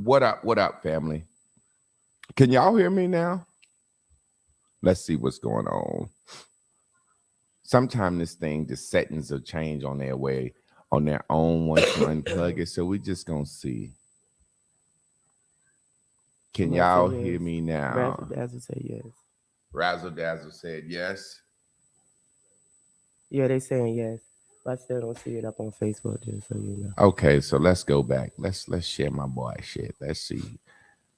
What up, family? Can y'all hear me now? Let's see what's going on. Sometimes this thing, the settings will change on their own once you unplug it. So we just gonna see. Can y'all hear me now? Razzle Dazzle said yes. Razzle Dazzle said yes. Yeah, they saying yes. But I still don't see it up on Facebook, just so you know. Okay, so let's go back. Let's share my boy shit. Let's see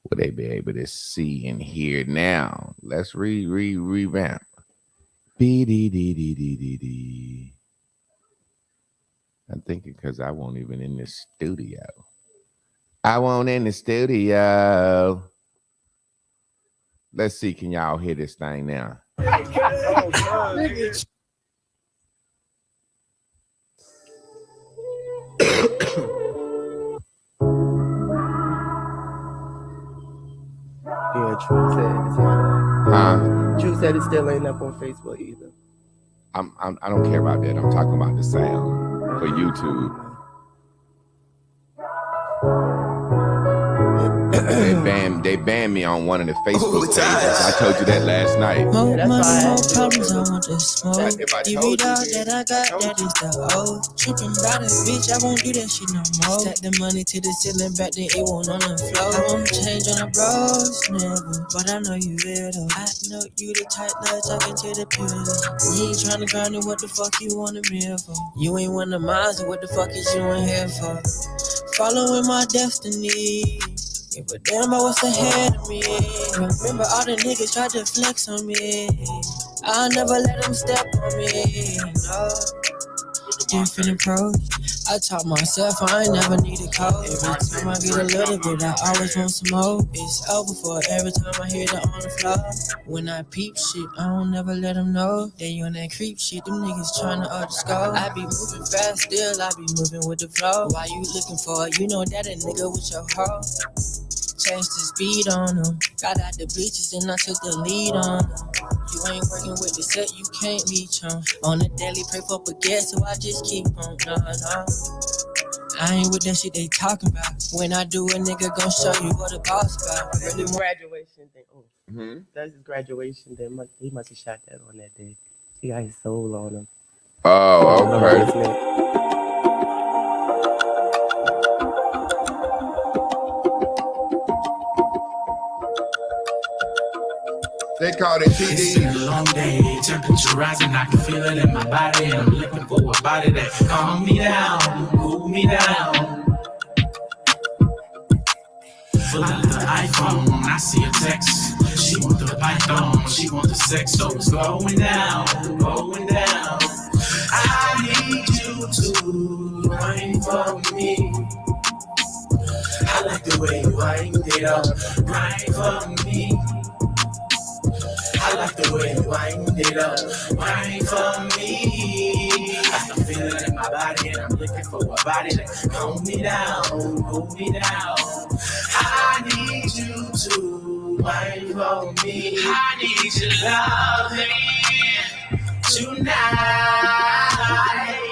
what they be able to see and hear now. Let's revamp. B-D-D-D-D-D-D. I'm thinking because I won't even in the studio. I won't in the studio. Let's see, can y'all hear this thing now? Yeah, True said it's not. Huh? True said it still ain't up on Facebook either. I don't care about that. I'm talking about the sound for YouTube. They banned me on one of the Facebook pages. I told you that last night. More money, more problems, I want to smoke. The radar that I got, that is the O. Tripping by the bitch, I won't do that shit no more. Stack the money to the ceiling, back then it won't on the floor. I won't change on the bros, never, but I know you will though. I know you the type love talking to the pillow. You ain't tryna grind it, what the fuck you want a meal for? You ain't one of mine, so what the fuck is you in here for? Following my destiny. Give a damn about what's ahead of me. Remember all the niggas tried to flex on me. I'll never let them step on me. No. Different approach. I taught myself I ain't never need a coach. Every time I get a little bit, I always want some more. It's over for every time I hear it on the floor. When I peep shit, I don't never let them know. Then you on that creep shit, them niggas tryna underscore. I be moving fast, still I be moving with the flow. Why you looking for? You know that a nigga with your hoe. Changed the speed on them. Got out the bleachers and I took the lead on them. You ain't working with the set, you can't reach on. On the daily, pray for baguette, so I just keep on. No. I ain't with that shit they talking about. When I do, a nigga gon' show you what a boss about. That's his graduation thing. Oh, That's his graduation day. He must have shot that on that day. He got his soul on him. Oh, okay. They call it TD. It's been a long day, temperature rising, I can feel it in my body. I'm looking for a body that calm me down, cool me down. Pull out the iPhone, I see a text. She want the python, she want the sex, so it's going down, going down. I need you to wine for me. I like the way you wind it up, wine for me. I like the way you wind it up, wine for me. I can feel it in my body and I'm looking for a body that calm me down, cool me down. I need you to wine for me. I need your loving tonight.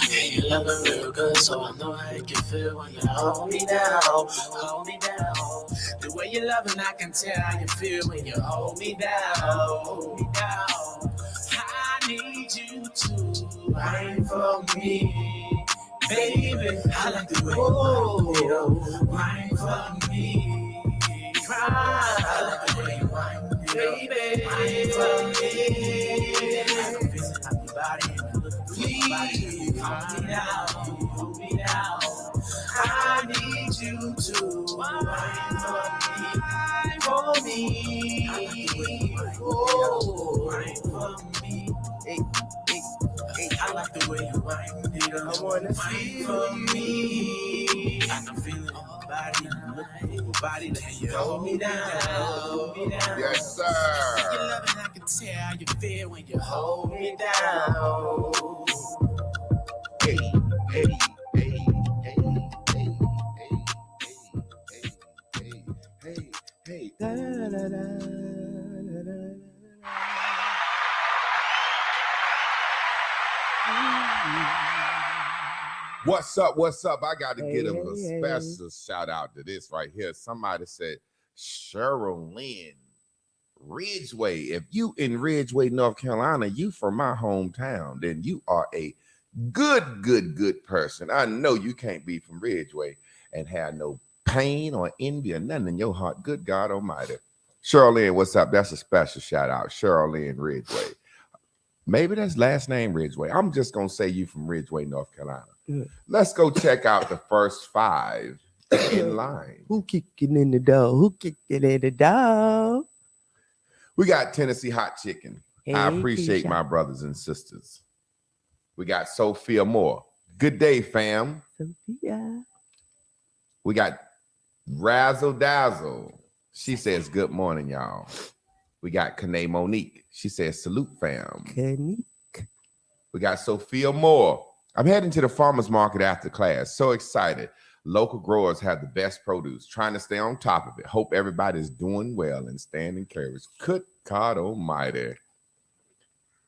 And you love me real good, so I know how you can feel when you hold me down, hold me down. The way you love and I can tell how you feel when you hold me down, hold me down. I need you to wine for me, baby. I like the way you wine for me. I like the way you wine, baby. Wine for me. I can feel it on your body and I'm looking for your body. Calm me down, hold me down. I need you to wine for me. Oh, wine for me. Hey, hey, hey. I like the way you wind it up. I wanna wine for me. I can feel it in my body. I'm looking for a body that you hold me down, hold me down. Yes, sir. You love it, I can tell how you feel when you hold me down. Hey, hey, hey, hey, hey, hey, hey, hey, hey. What's up? What's up? I got to Hey, give a hey, special shout out to this right here. Somebody said, Cheryl Lynn, Ridgeway. If you in Ridgeway, North Carolina, you from my hometown, then you are a good person. I know you can't be from Ridgeway and have no pain or envy or nothing in your heart. Good God Almighty. Cheryl Lynn, what's up? That's a special shout out. Cheryl Lynn Ridgeway. Maybe that's last name Ridgeway. I'm just going to say you from Ridgeway, North Carolina. Let's go check out the first 5 in line. Who kicking in the door? Who kicking in the door? We got Tennessee Hot Chicken. I Hey, appreciate Keisha. my brothers and sisters. We got Sophia Moore. Good day, fam. Sophia. We got Razzle Dazzle. She says, good morning, y'all. We got Kane Monique. She says, salute, fam. Kanique. We got Sophia Moore. I'm heading to the farmer's market after class. So excited. Local growers have the best produce. Trying to stay on top of it. Hope everybody's doing well and staying encouraged. Good God Almighty.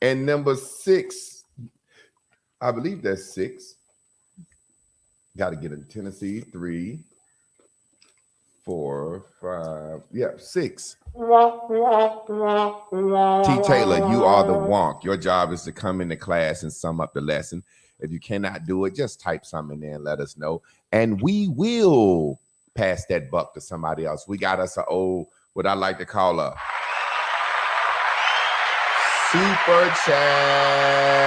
And number 6, I believe that's 6. Got to get in Tennessee. 3, 4, 5. Yep, 6. T. Taylor, you are the wonk. Your job is to come into class and sum up the lesson. If you cannot do it, just type something in there and let us know. And we will pass that buck to somebody else. We got us what I like to call a super chat.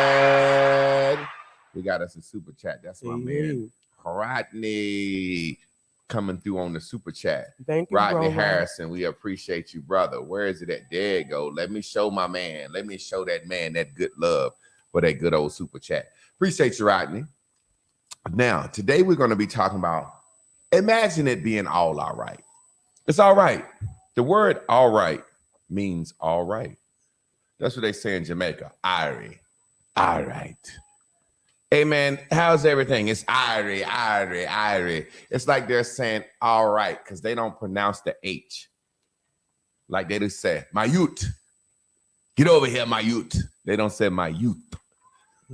We got us a super chat. That's my man, Rodney, coming through on the super chat. Thank you, Rodney bro. Harrison, we appreciate you, brother. Where is it at? There you go. Let me show my man. Let me show that man that good love for that good old super chat. Appreciate you, Rodney. Now, today we're going to be talking about, imagine it being all right. It's all right. The word all right means all right. That's what they say in Jamaica. Irie. All right. Hey, man, how's everything? It's Irie. It's like they're saying all right because they don't pronounce the H. Like they just say, my youth. Get over here, my youth. They don't say my youth.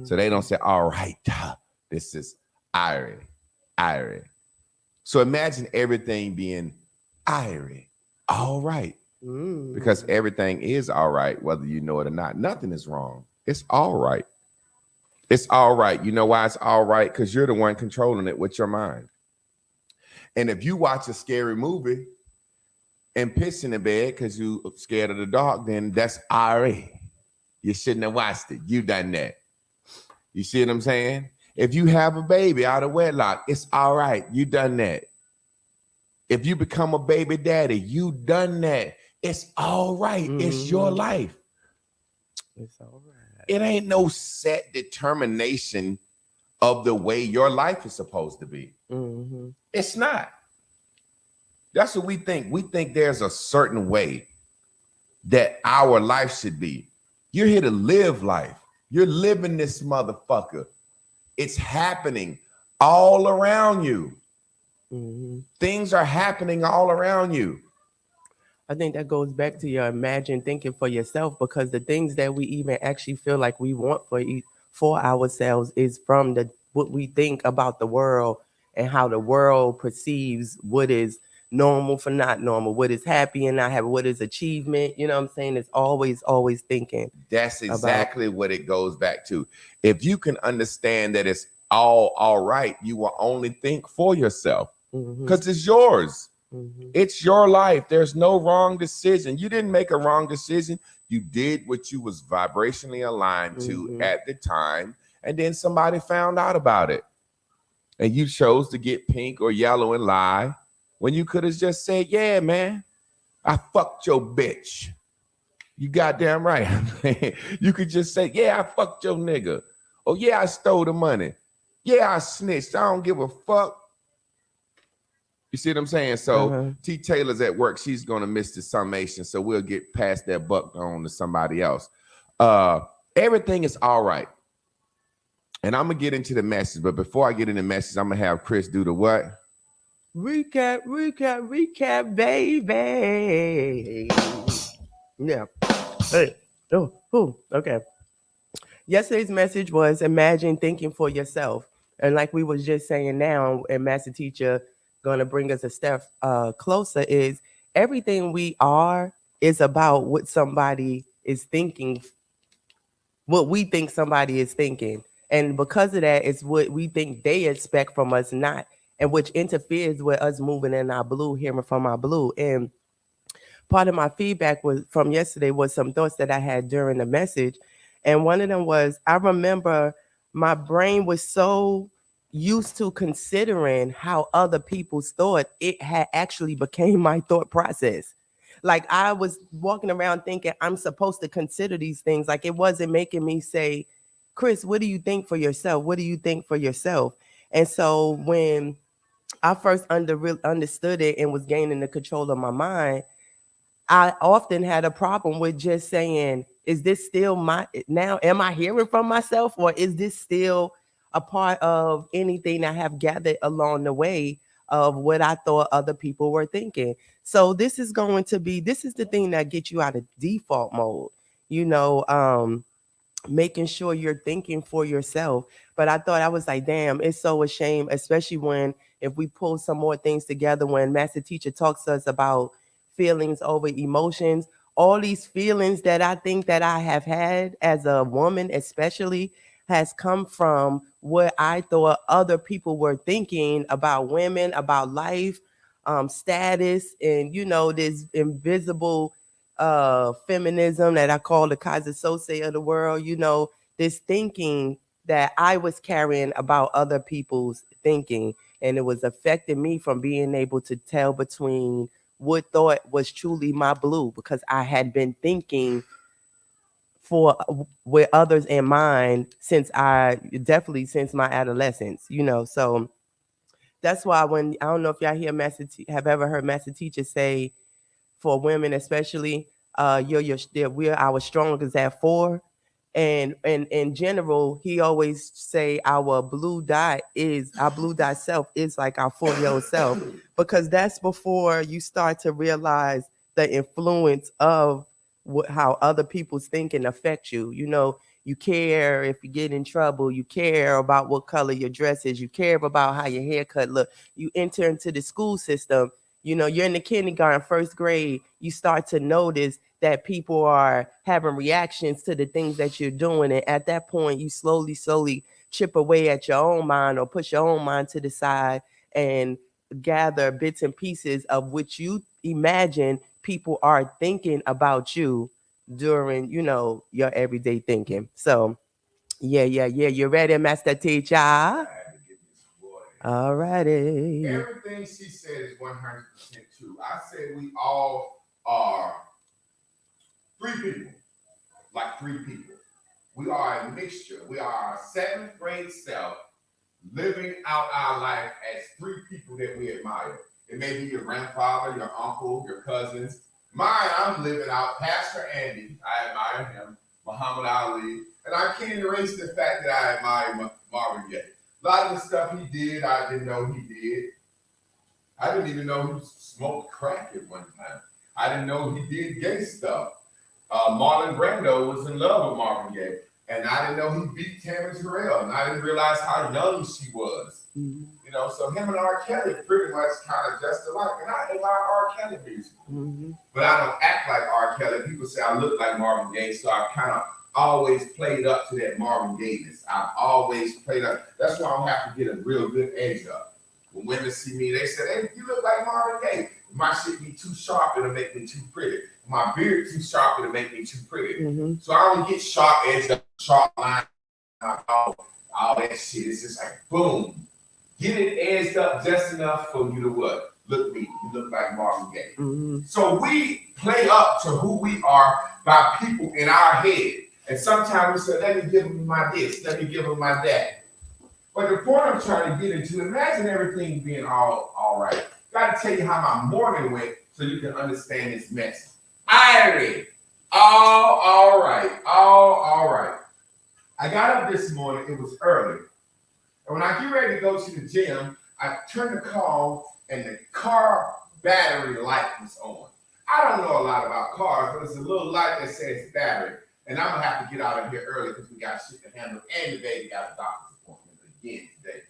So they don't say all right. This is Irie. So imagine everything being Irie. All right. Because everything is all right, whether you know it or not. Nothing is wrong. It's all right. It's all right. You know why it's all right? Because you're the one controlling it with your mind. And if you watch a scary movie and piss in the bed because you're scared of the dark, then that's Irie. You shouldn't have watched it. You done that. You see what I'm saying? If you have a baby out of wedlock, it's all right. You done that. If you become a baby daddy, you done that. It's all right. It's your life. It's all right. It ain't no set determination of the way your life is supposed to be. It's not. That's what we think. We think there's a certain way that our life should be. You're here to live life. You're living this motherfucker. It's happening all around you. Things are happening all around you. I think that goes back to your imagine thinking for yourself, because the things that we even actually feel like we want for ourselves is from what we think about the world and how the world perceives what is normal for not normal, what is happy and not happy, what is achievement. You know what I'm saying? It's always thinking. That's exactly what it goes back to. If you can understand that it's all right, you will only think for yourself because it's yours. It's your life. There's no wrong decision. You didn't make a wrong decision. You did what you was vibrationally aligned to at the time, and then somebody found out about it. And you chose to get pink or yellow and lie when you could have just said, yeah, man, I fucked your bitch. You goddamn right. You could just say, yeah, I fucked your nigga. Oh, yeah, I stole the money. Yeah, I snitched. I don't give a fuck. You see what I'm saying? So T. Taylor's at work. She's going to miss the summation. So we'll get past that buck on to somebody else. Everything is all right. And I'm going to get into the message. But before I get in the message, I'm going to have Chris do the what? Recap, baby. Yeah. Hey. Oh, okay. Yesterday's message was imagine thinking for yourself. And like we was just saying now, and Master Teacher going to bring us a step closer, is everything we are is about what somebody is thinking, what we think somebody is thinking. And because of that, it's what we think they expect from us, not, and which interferes with us moving in our blue, hearing from our blue. And part of my feedback was from yesterday was some thoughts that I had during the message. And one of them was, I remember my brain was so used to considering how other people's thought, it had actually became my thought process. Like I was walking around thinking I'm supposed to consider these things. Like it wasn't making me say, Chris, what do you think for yourself? What do you think for yourself? And so when I first understood it and was gaining the control of my mind, I often had a problem with just saying, is this still my, now am I hearing from myself, or is this still a part of anything I have gathered along the way of what I thought other people were thinking? So this is going to be, this is the thing that gets you out of default mode, you know, making sure you're thinking for yourself. But I thought, I was like, damn, it's so a shame, especially when, if we pull some more things together, when Master Teacher talks to us about feelings over emotions, all these feelings that I think that I have had as a woman, especially, has come from what I thought other people were thinking about women, about life, status, and you know, this invisible feminism that I call the Kaiser Sose of the world, you know, this thinking that I was carrying about other people's thinking. And it was affecting me from being able to tell between what thought was truly my blue, because I had been thinking for with others in mind since since my adolescence, you know. So that's why when, I don't know if y'all have ever heard Master Teacher say, for women especially, we're our strongest at 4. And in general, he always say our blue dot self is like our 4-year-old self, because that's before you start to realize the influence of how other people's thinking affect you. You know, you care if you get in trouble, you care about what color your dress is, you care about how your haircut look. You enter into the school system, you know, you're in the kindergarten, first grade, you start to notice that people are having reactions to the things that you're doing. And at that point, you slowly chip away at your own mind, or push your own mind to the side, and gather bits and pieces of which you imagine people are thinking about you during, you know, your everyday thinking. So yeah. You ready, Master Teacher? All righty. Everything she said is 100% true. I say we all are three people. We are a mixture. We are our 7th grade self living out our life as 3 people that we admire. It may be your grandfather, your uncle, your cousins. Mine, I'm living out Pastor Andy. I admire him. Muhammad Ali. And I can't erase the fact that I admire Marvin Gaye. A lot of the stuff he did, I didn't know he did. I didn't even know he smoked crack at one time. I didn't know he did gay stuff. Marlon Brando was in love with Marvin Gaye. And I didn't know he beat Tammy Terrell. And I didn't realize how young she was. Mm-hmm. You know, so him and R. Kelly pretty much kind of just alike. And I admire R. Kelly music. Mm-hmm. But I don't act like R. Kelly. People say I look like Marvin Gaye. So I kind of always played up to that Marvin Gaye-ness. I've always played up. That's why I don't have to get a real good edge up. When women see me, they say, hey, you look like Marvin Gaye. My shit be too sharp, it'll make me too pretty. My beard too sharp, it'll make me too pretty. Mm-hmm. So I don't get sharp edged up, sharp line, all that shit. It's just like, boom. Get it edged up just enough for you to what? Look me, you look like Marvin Gaye. Mm-hmm. So we play up to who we are by people in our head. And sometimes we say, let me give them my this, let me give them my that. But the point I'm trying to get into, imagine everything being all right. Got to tell you how my morning went so you can understand this mess. Irie, all right. I got up this morning, it was early. And when I get ready to go to the gym, I turned the car on and the car battery light was on. I don't know a lot about cars, but it's a little light that says battery. And I'm going to have to get out of here early because we got shit to handle. And the baby got a doctor's appointment again today.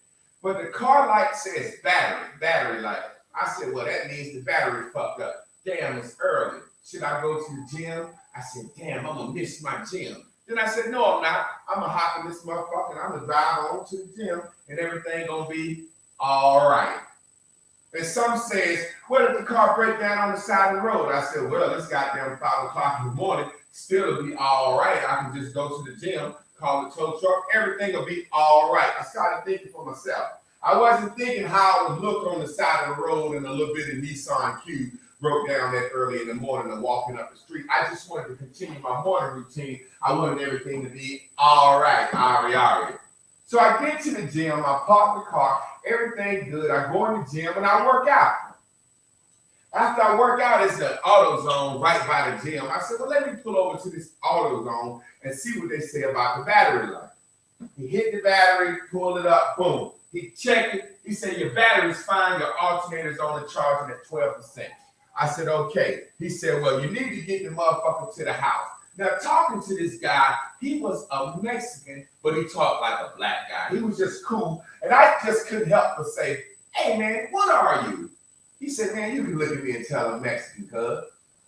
but the car light says battery light. I said, well, that means the battery fucked up. Damn, it's early. Should I go to the gym? I said, damn, I'm gonna miss my gym. Then I said, no, I'm not. I'm gonna hop in this motherfucker and I'm gonna drive on to the gym and everything gonna be all right. And some says, what if the car break down on the side of the road? I said, well, it's goddamn 5 o'clock in the morning. Still it'll be all right. I can just go to the gym, call the tow truck. Everything will be all right. I started thinking for myself. I wasn't thinking how I would look on the side of the road in a little bit of Nissan Cube broke down that early in the morning and walking up the street. I just wanted to continue my morning routine. I wanted everything to be all right, Ari. So I get to the gym, I park the car, everything good. I go in the gym and I work out. After I work out, it's the AutoZone right by the gym. I said, well, let me pull over to this AutoZone and see what they say about the battery life. He hit the battery, pulled it up, boom. He checked it. He said, your battery's fine. Your alternator's only charging at 12%. I said, okay. He said, well, you need to get the motherfucker to the house. Now, talking to this guy, he was a Mexican, but he talked like a black guy. He was just cool. And I just couldn't help but say, hey, man, what are you? He said, man, you can look at me and tell I'm Mexican, cuz.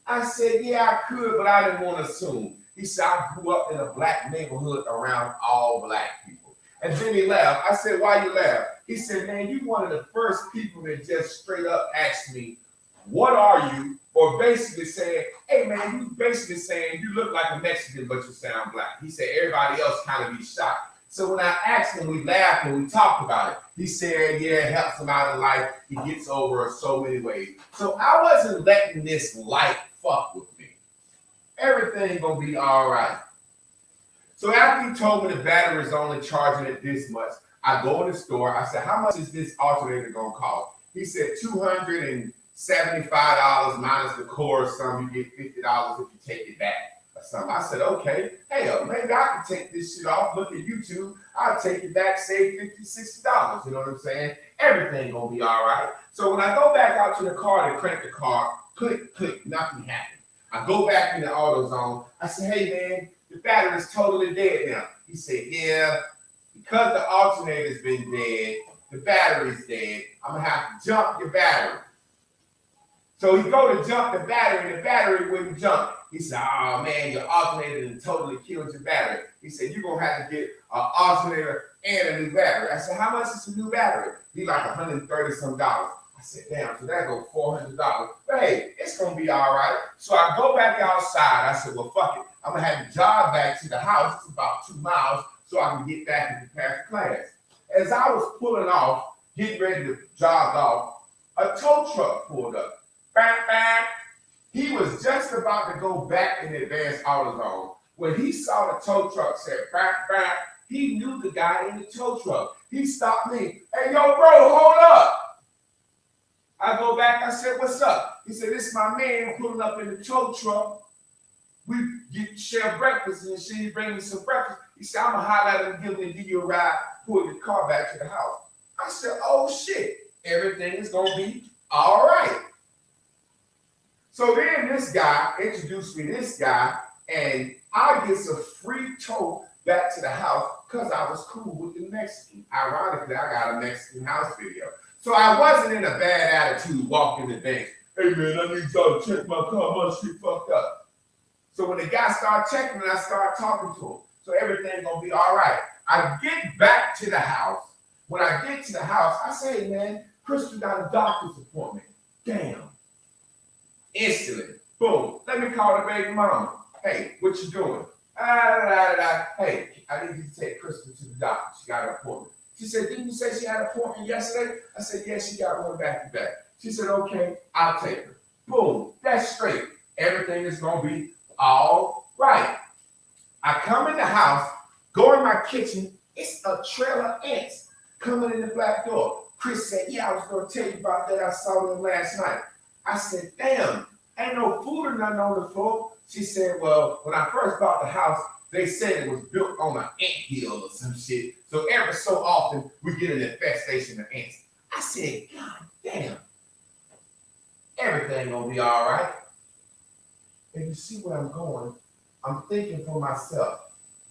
I said, yeah, I could, but I didn't want to assume. He said, I grew up in a black neighborhood around all black people. And then he laughed. I said, why you laugh? He said, man, you one of the first people that just straight up asked me, what are you? Or basically saying, hey, man, you basically saying you look like a Mexican, but you sound black. He said, everybody else kind of be shocked. So when I asked him, we laughed and we talked about it. He said, yeah, it helps him out in life. He gets over so many ways. So I wasn't letting this light fuck with me. Everything gonna be all right. So after he told me the battery is only charging at this much, I go in the store. I said, how much is this alternator gonna cost? He said, $275 minus the core or something. You get $50 if you take it back. I said, okay, hell, maybe I can take this shit off, look at YouTube, I'll take it back, save $50, $60, you know what I'm saying? Everything gonna be all right. So when I go back out to the car to crank the car, click, click, nothing happened. I go back in the AutoZone, I said, hey man, the battery's totally dead now. He said, yeah, because the alternator's been dead, the battery's dead, I'm gonna have to jump your battery. So he go to jump the battery, and the battery wouldn't jump. He said, oh man, your alternator totally killed your battery. He said, you're gonna have to get an alternator and a new battery. I said, how much is a new battery? He like $130 some. I said, damn, so that go $400. But hey, it's gonna be all right. So I go back outside. I said, well, fuck it. I'm gonna have to jog back to the house. It's about 2 miles, so I can get back and prepare for class. As I was pulling off, getting ready to jog off, a tow truck pulled up. Bang, bang. He was just about to go back in the advanced AutoZone. When he saw the tow truck said, bang, bang, he knew the guy in the tow truck. He stopped me. Hey, yo, bro, hold up. I go back. I said, what's up? He said, this is my man pulling up in the tow truck. We share breakfast and she bring me some breakfast. He said, I'm going to holler at him and give you a ride, pull your car back to the house. I said, oh, shit. Everything is going to be all right. So then this guy introduced me to this guy, and I get some free tow back to the house because I was cool with the Mexican. Ironically, I got a Mexican house video. So I wasn't in a bad attitude walking the bank. Hey man, I need y'all to check my car, my shit fucked up. So when the guy started checking it, I started talking to him. So everything gonna be all right. I get back to the house. When I get to the house, I say, hey man, Crystal got a doctor's appointment. Damn. Instantly, boom, let me call the baby mama. Hey, what you doing? Hey, I need you to take Crystal to the doctor. She got an appointment. She said, didn't you say she had an appointment yesterday? I said, yeah, she got one back to back. She said, okay, I'll take her. Boom, that's straight. Everything is going to be all right. I come in the house, go in my kitchen. It's a trail of ants coming in the back door. Chris said, yeah, I was going to tell you about that. I saw them last night. I said, damn, ain't no food or nothing on the floor. She said, well, when I first bought the house, they said it was built on an ant hill or some shit. So every so often, we get an infestation of ants. I said, God damn, everything gonna be all right. And you see where I'm going? I'm thinking for myself.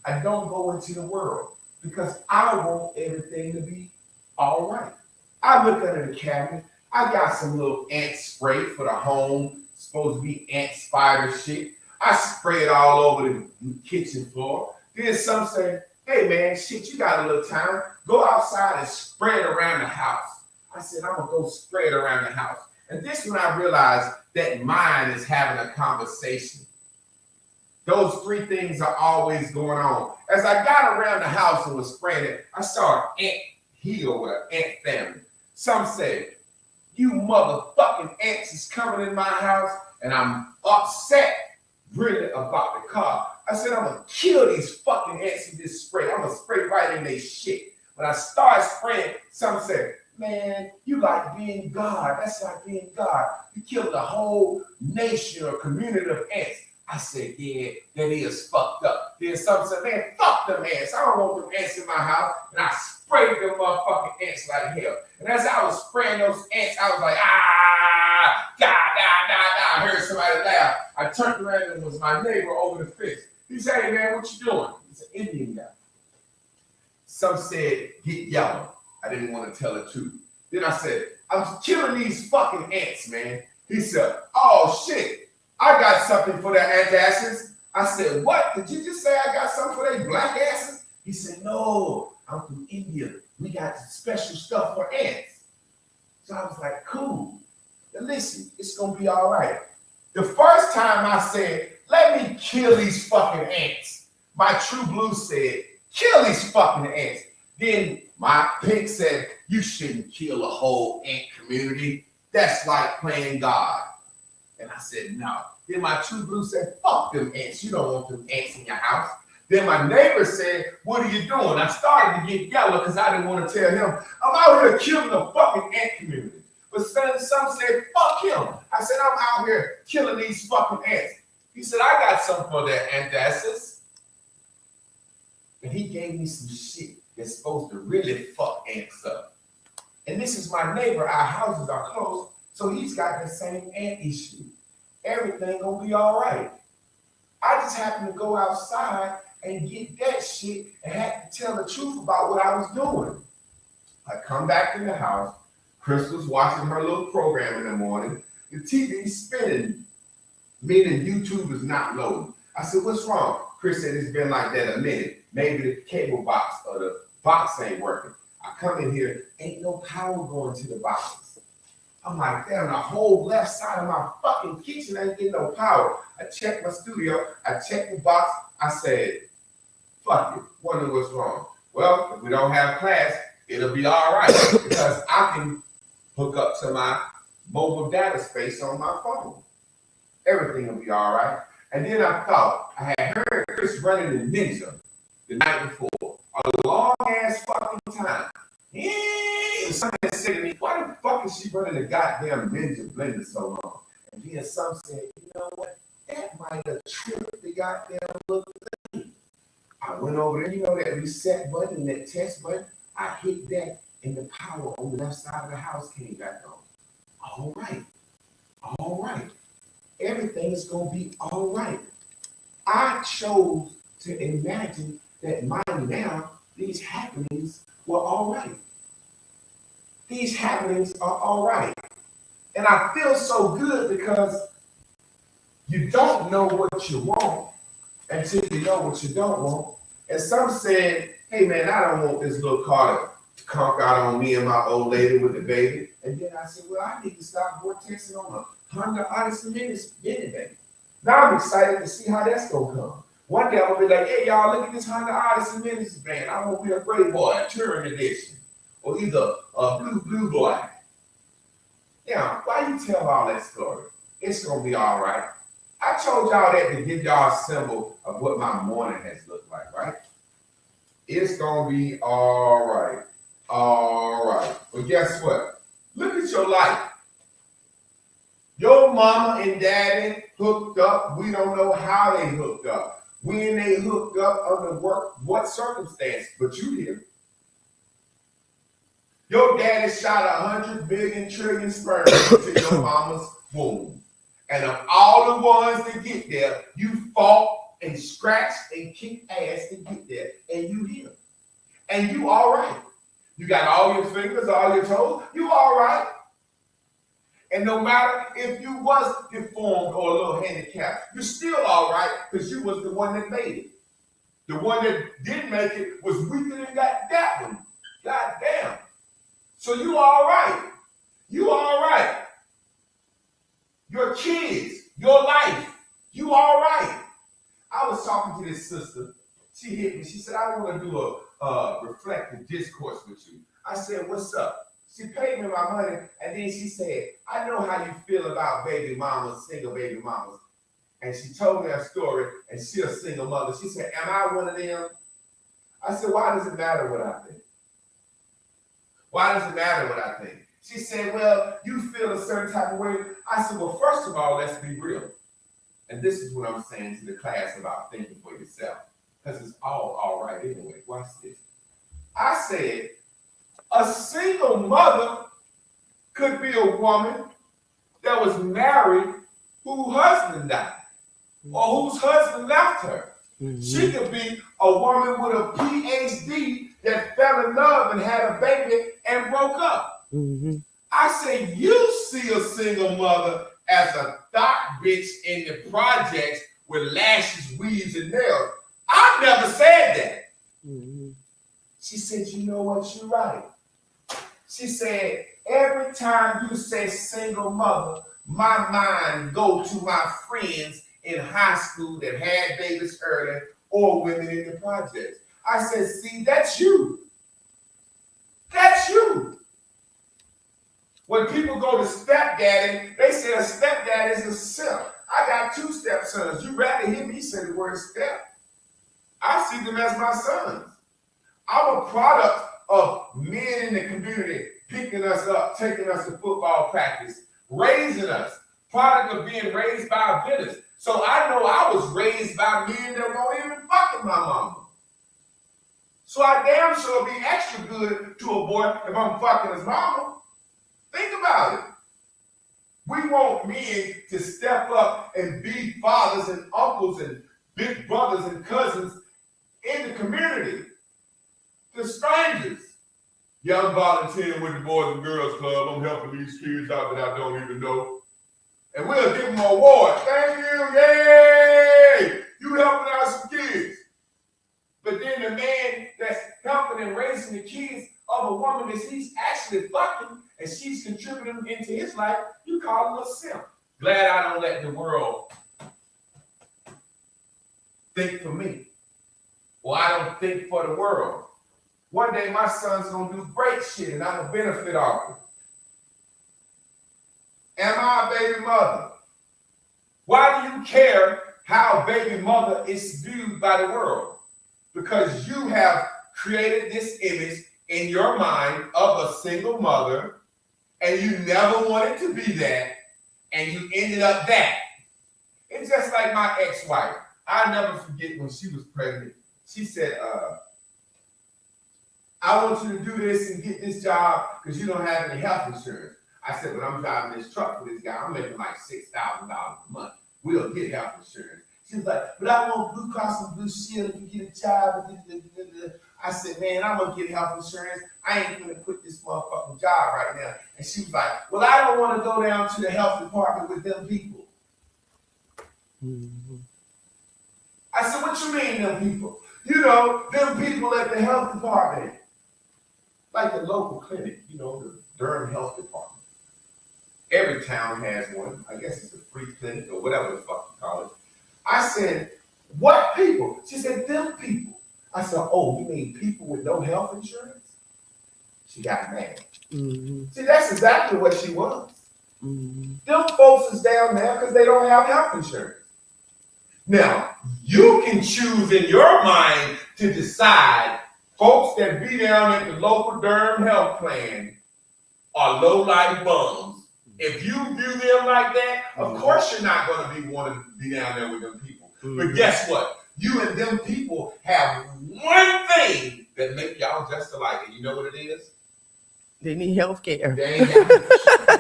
I don't go into the world because I want everything to be All right. I look under the cabinet. I got some little ant spray for the home. Supposed to be ant spider shit. I spray it all over the kitchen floor. Then some say, hey man, shit, you got a little time. Go outside and spray it around the house. I said, I'm gonna go spray it around the house. And this when I realized that mind is having a conversation. Those three things are always going on. As I got around the house and was spraying it, I saw an ant hill with an ant family. Some said, you motherfucking ants is coming in my house, and I'm upset really about the car. I said, I'm gonna kill these fucking ants with this spray. I'm gonna spray right in their shit. When I started spraying, some said, man, you like being God. That's like being God. You killed the whole nation or community of ants. I said, yeah, that is fucked up. Then some said, man, fuck them ants. I don't want them ants in my house. And I sprayed them motherfucking ants like hell. And as I was spraying those ants, I was like, I heard somebody laugh. I turned around and it was my neighbor over the fence. He said, hey man, what you doing? He's an Indian guy. Some said, get yellow. I didn't want to tell the truth. Then I said, I'm killing these fucking ants, man. He said, oh shit, I got something for their antacids. I said, what? Did you just say I got something for their black asses? He said, no, I'm from India. We got special stuff for ants. So I was like, cool. Now listen, it's going to be all right. The first time I said, let me kill these fucking ants, my true blue said, kill these fucking ants. Then my pink said, you shouldn't kill a whole ant community. That's like playing God. And I said, no. Then my true blue said, fuck them ants. You don't want them ants in your house. Then my neighbor said, what are you doing? I started to get yellow because I didn't want to tell him, I'm out here killing the fucking ant community. But some said, fuck him. I said, I'm out here killing these fucking ants. He said, I got something for their antacids. And he gave me some shit that's supposed to really fuck ants up. And this is my neighbor. Our houses are close. So he's got the same ant issue. Everything gonna be all right. I just happened to go outside and get that shit and had to tell the truth about what I was doing. I come back in the house. Crystal's watching her little program in the morning. The TV's spinning, meaning YouTube is not loading. I said, what's wrong? Chris said, it's been like that a minute. Maybe the cable box or the box ain't working. I come in here, ain't no power going to the boxes. I'm like, damn, the whole left side of my fucking kitchen ain't getting no power. I checked my studio, I checked the box. I said, fuck it, wonder what's wrong. Well, if we don't have class, it'll be all right because I can hook up to my mobile data space on my phone. Everything will be all right. And then I thought, I had heard Chris running the Ninja the night before, a long ass fucking time. Somebody said to me, why the fuck is she running the goddamn Ninja blender so long? And then some said, you know what? That might have tripped the goddamn little thing. I went over there, you know that reset button, that test button. I hit that and the power on the left side of the house came back on. All right. All right. Everything is going to be all right. I chose to imagine that now, these happenings were all right. These happenings are all right. And I feel so good because you don't know what you want until you know what you don't want. And some said, hey man, I don't want this little car to conk out on me and my old lady with the baby. And then I said, well, I need to start vortexing on a Honda Odyssey minivan. Now I'm excited to see how that's going to come. One day I'm going to be like, hey, y'all, look at this Honda Odyssey minivan. I'm going to be a great boy, a touring edition. Or either a blue black. Now, why you tell all that story? It's going to be all right. I told y'all that to give y'all a symbol of what my morning has looked like, right? It's going to be all right. All right. But guess what? Look at your life. Your mama and daddy hooked up. We don't know how they hooked up. When they hooked up, under what circumstance? But you did. Your daddy shot 100 billion trillion sperm into your mama's womb. And of all the ones that get there, you fought and scratched and kicked ass to get there. And you here. And you all right. You got all your fingers, all your toes. You all right. And no matter if you was deformed or a little handicapped, you're still all right because you was the one that made it. The one that didn't make it was weaker than that one. God damn. So you all right. You all right. Your kids, your life, you all right. I was talking to this sister. She hit me. She said, I want to do a reflective discourse with you. I said, what's up? She paid me my money, and then she said, I know how you feel about baby mamas, single baby mamas. And she told me a story, and she's a single mother. She said, am I one of them? I said, why does it matter what I think? Why does it matter what I think? She said, well, you feel a certain type of way. I said, well, first of all, let's be real. And this is what I'm saying to the class about thinking for yourself, because it's all right anyway. Watch this. I said, a single mother could be a woman that was married whose husband died or whose husband left her. Mm-hmm. She could be a woman with a PhD that fell in love and had a baby and broke up. Mm-hmm. I say, you see a single mother as a thought bitch in the projects with lashes, weaves, and nails. I never said that. Mm-hmm. She said, you know what, you're right. She said, every time you say single mother, my mind go to my friends in high school that had babies early or women in the projects. I said, see, that's you. That's you. When people go to stepdaddy, they say a stepdad is a simp. I got 2 stepsons. You rather hear me say the word step. I see them as my sons. I'm a product of men in the community picking us up, taking us to football practice, raising us, product of being raised by a village. So I know I was raised by men that won't even fuck with my mama. So I damn sure be extra good to a boy if I'm fucking his mama. Think about it. We want men to step up and be fathers and uncles and big brothers and cousins in the community. The strangers. Yeah, I'm volunteering with the Boys and Girls Club. I'm helping these kids out that I don't even know. And we'll give them an award. Thank you, yay! You helping out some kids. But then the man that's helping and raising the kids of a woman that he's actually fucking and she's contributing into his life, you call him a simp. Glad I don't let the world think for me. Or I don't think for the world. One day my son's gonna do great shit and I'm a benefit off it. Am I a baby mother? Why do you care how baby mother is viewed by the world? Because you have created this image in your mind of a single mother and you never wanted to be that and you ended up that. It's just like my ex-wife. I'll never forget when she was pregnant. She said, I want you to do this and get this job because you don't have any health insurance. I said, but I'm driving this truck for this guy. I'm making like $6,000 a month. We'll get health insurance. She was like, but I want Blue Cross and Blue Shield to get a job. I said, man, I'm going to get health insurance. I ain't going to quit this motherfucking job right now. And she was like, well, I don't want to go down to the health department with them people. Mm-hmm. I said, what you mean, them people? You know, them people at the health department. Like the local clinic, you know, the Durham Health Department. Every town has one. I guess it's a free clinic or whatever the fuck you call it. I said, what people? She said, them people. I said, oh, you mean people with no health insurance? She got mad. Mm-hmm. See, that's exactly what she was. Mm-hmm. Them folks is down there because they don't have health insurance. Now, you can choose in your mind to decide folks that be down at the local Durham health plan are low-life bums. If you view them like that, of course you're not going to be wanting to be down there with them people. Mm-hmm. But guess what? You and them people have one thing that make y'all just alike. And you know what it is? They need health care. They ain't got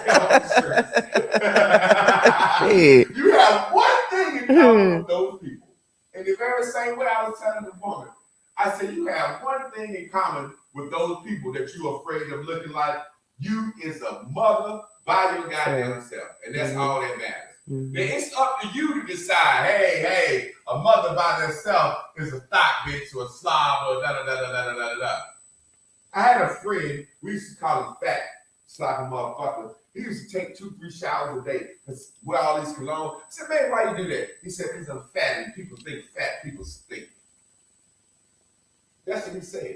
health insurance. You have one thing in common with those people. In the very same way I was telling the woman, I said, you have one thing in common with those people that you're afraid of looking like. You is a mother by your goddamn self. And that's all that matters. Then it's up to you to decide, hey, a mother by herself is a thought bitch or a slob or da-da-da-da-da-da-da. I had a friend, we used to call him Fat, sloppy motherfucker. He used to take 2-3 showers a day and wear all these cologne. I said, man, why you do that? He said, because I'm fat and people think fat people stink. That's what he said.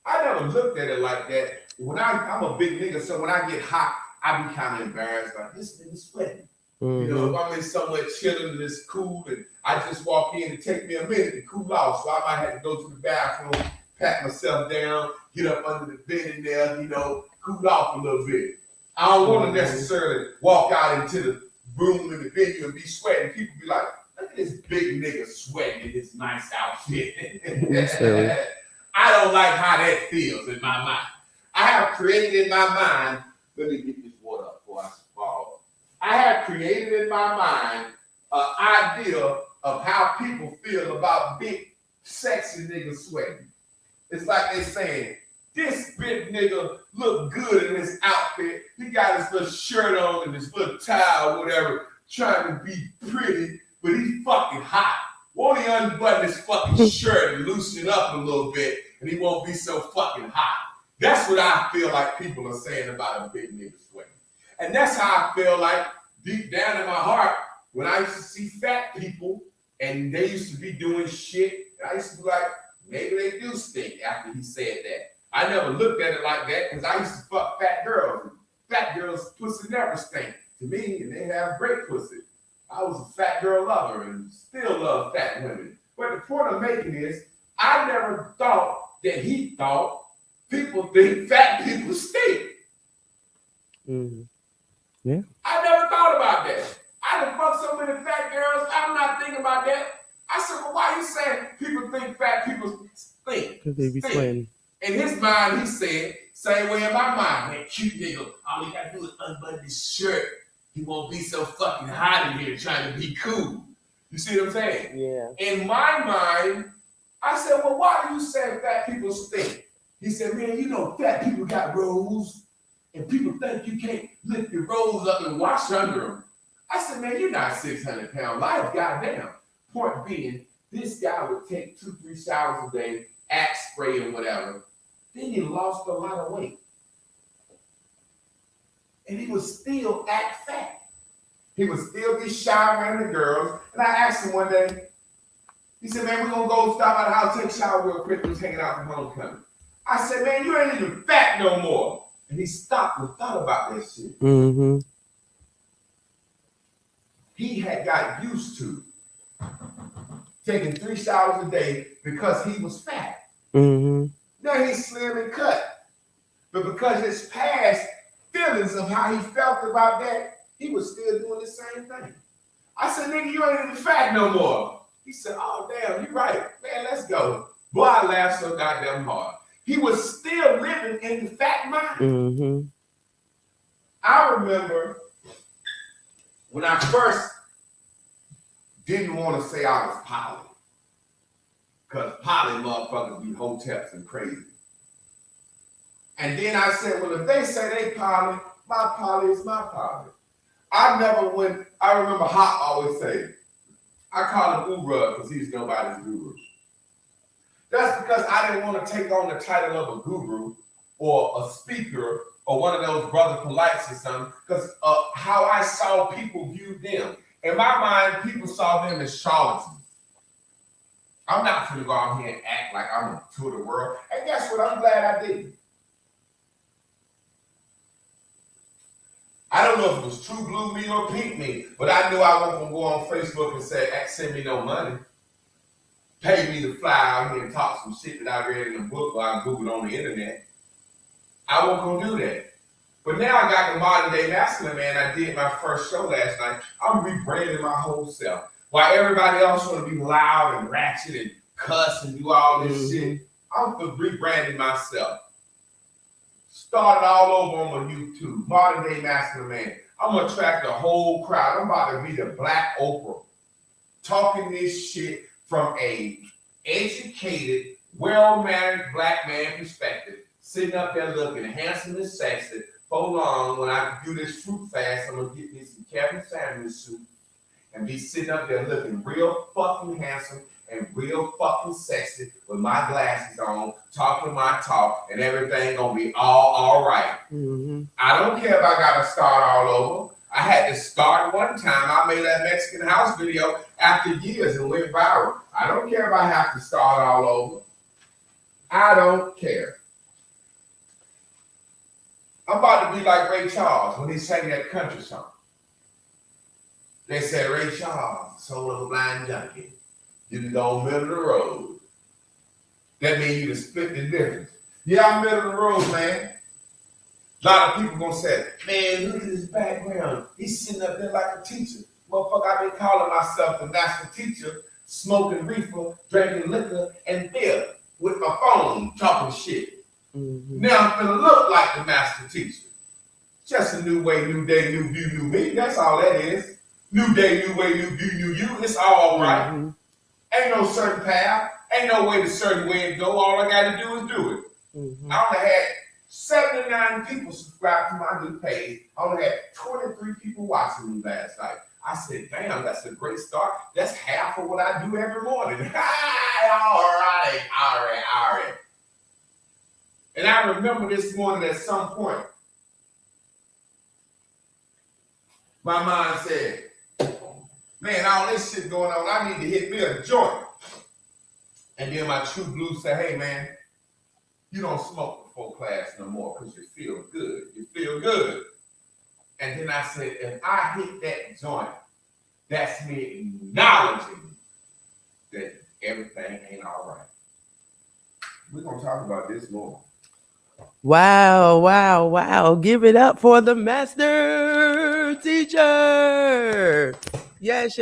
I never looked at it like that. When I'm a big nigga, so when I get hot, I be kind of embarrassed. Like, this nigga's sweating. You know, if I'm in somewhere chilling and it's cool and I just walk in, it take me a minute to cool off. So I might have to go to the bathroom, pat myself down, get up under the bed in there, you know, cool off a little bit. I don't want to necessarily walk out into the room in the venue and be sweating. People be like, look at this big nigga sweating in his nice outfit. I don't like how that feels in my mind. I have created in my mind, let me get this water up before I fall. I have created in my mind an idea of how people feel about big, sexy niggas sweating. It's like they're saying, this big nigga look good in his outfit. He got his little shirt on and his little tie or whatever, trying to be pretty, but he's fucking hot. Won't he unbutton his fucking shirt and loosen up a little bit and he won't be so fucking hot? That's what I feel like people are saying about a big nigga sweating. And that's how I feel like deep down in my heart when I used to see fat people and they used to be doing shit. I used to be like, maybe they do stink after he said that. I never looked at it like that because I used to fuck fat girls. Fat girls' pussy never stink to me, and they have great pussy. I was a fat girl lover and still love fat women. But the point I'm making is, I never thought that he thought people think fat people stink. Yeah. I never thought about that. I done fucked so many fat girls, I'm not thinking about that. I said, well, why you saying people think fat people stink? Because they be sweating. In his mind, he said, same way in my mind, that cute nigga, all he gotta do is unbutton his shirt. He won't be so fucking hot in here trying to be cool. You see what I'm saying? Yeah. In my mind, I said, well, why do you say fat people stink? He said, man, you know, fat people got rolls, and people think you can't lift your rolls up and wash under them. I said, man, you're not 600-pound life, goddamn. Point being, this guy would take 2-3 showers a day, Axe spray and whatever. Then he lost a lot of weight. And he would still act fat. He would still be shy around the girls. And I asked him one day, he said, man, we're going to go stop at the house, take a shower real quick. We was hanging out from homecoming. I said, man, you ain't even fat no more. And he stopped and thought about that shit. He had got used to taking 3 showers a day because he was fat. Now he's slim and cut. But because his past feelings of how he felt about that, he was still doing the same thing. I said, nigga, you ain't even fat no more. He said, oh, damn, you right. Man, let's go. Boy, I laughed so goddamn hard. He was still living in the fat mind. I remember when I first didn't want to say I was poly. Because poly motherfuckers be hoteps and crazy. And then I said, well, if they say they poly, my poly is my poly. I remember Hop always say, I call him Guru because he's nobody's guru. That's because I didn't want to take on the title of a guru or a speaker or one of those brother polites or something, because how I saw people view them. In my mind, people saw them as charlatans. I'm not going to go out here and act like I'm a tour of the world. And guess what? I'm glad I didn't. I don't know if it was true blue me or pink me, but I knew I wasn't going to go on Facebook and say, send me no money. Pay me to fly out here and talk some shit that I read in a book or I Googled on the internet. I wasn't going to do that. But now I got the modern day masculine man. I did my first show last night. I'm rebranding my whole self. While everybody else want to be loud and ratchet and cuss and do all this shit, I'm rebranding myself. Started all over on my YouTube. Modern day masculine man. I'm going to attract the whole crowd. I'm about to be the Black Oprah. Talking this shit from a educated well-mannered black man perspective, sitting up there looking handsome and sexy. For long, when I do this fruit fast, I'm gonna get me some Kevin Samuels soup and be sitting up there looking real fucking handsome and real fucking sexy with my glasses on, talking my talk, and everything gonna be all right. Mm-hmm. I don't care if I gotta start all over. I had to start one time. I made that Mexican house video after years and went viral. I don't care if I have to start all over. I don't care. I'm about to be like Ray Charles when he sang that country song. They said, Ray Charles, soul of a blind junkie. You can go middle of the road. That means you can split the difference. Yeah, I'm middle of the road, man. A lot of people gonna say, man, look at his background. He's sitting up there like a teacher. Motherfucker, I've been calling myself the master teacher, smoking reefer, drinking liquor, and beer with my phone, talking shit. Mm-hmm. Now I'm gonna look like the master teacher. Just a new way, new day, new view, new me. That's all that is. New day, new way, new view, new you. It's all right. Mm-hmm. Ain't no certain path. Ain't no way to certain way to go. All I gotta do is do it. Mm-hmm. I only had 79 people subscribe to my new page. I only had 23 people watching me last night. I said, damn, that's a great start. That's half of what I do every morning. all right. And I remember this morning at some point, my mind said, man, all this shit going on, I need to hit me a joint. And then my true blue said, hey, man, you don't smoke before class no more because you feel good. You feel good. And then I said, if I hit that joint, that's me acknowledging that everything ain't all right. We're going to talk about this more. Wow. Give it up for the master teacher. Yes.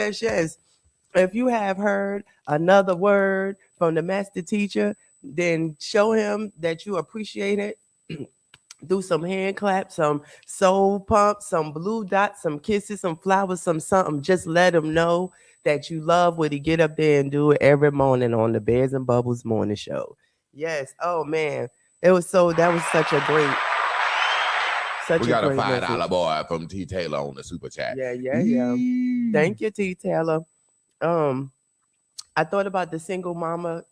If you have heard another word from the master teacher, then show him that you appreciate it. Do some hand claps, some soul pumps, some blue dots, some kisses, some flowers, some something. Just let him know that you love what he get up there and do it every morning on the Bears and Bubbles morning show. Yes. Oh man. That was such a great We got a $5 message. boy from T. Taylor on the super chat. Yeah. Thank you, T. Taylor. I thought about the single mama,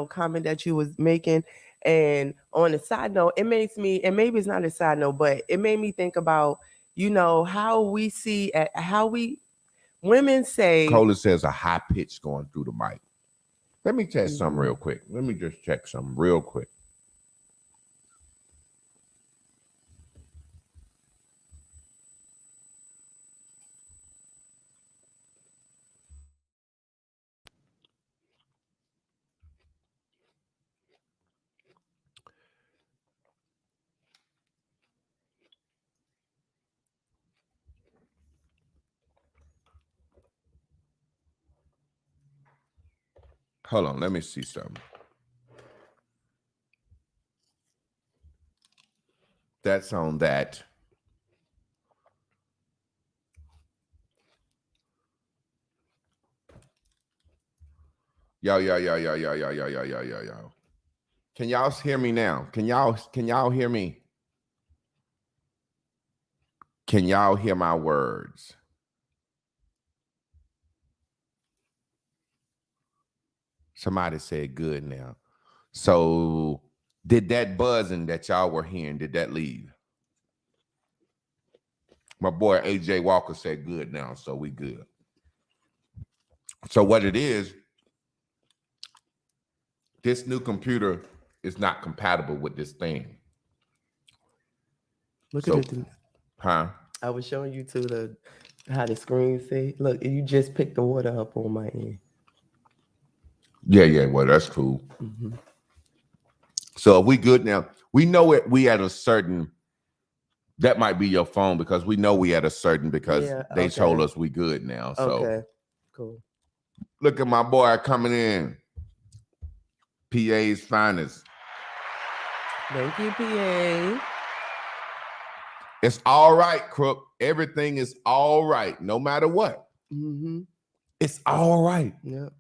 comment that you was making. And on a side note, it makes me, and maybe it's not a side note, but it made me think about, how we see women say. Cola says a high pitch going through the mic. Let me test something real quick. Let me just check something real quick. Hold on, let me see something. That's on that. Yo. Can y'all hear me now? Can y'all hear me? Can y'all hear my words? Somebody said good now. So did that buzzing that y'all were hearing, did that leave? My boy AJ Walker said good now, so we good. So what it is, this new computer is not compatible with this thing. Look at it. Huh? I was showing you how the screen say. Look, you just picked the water up on my end. Yeah. Well, that's cool. Mm-hmm. So if we good now, we know it. We at a certain. That might be your phone because we know we at a certain because they told us we good now. So okay, cool. Look at my boy coming in. PA's finest. Thank you, PA. It's all right, Crook. Everything is all right, no matter what. Mm-hmm. It's all right. Yep.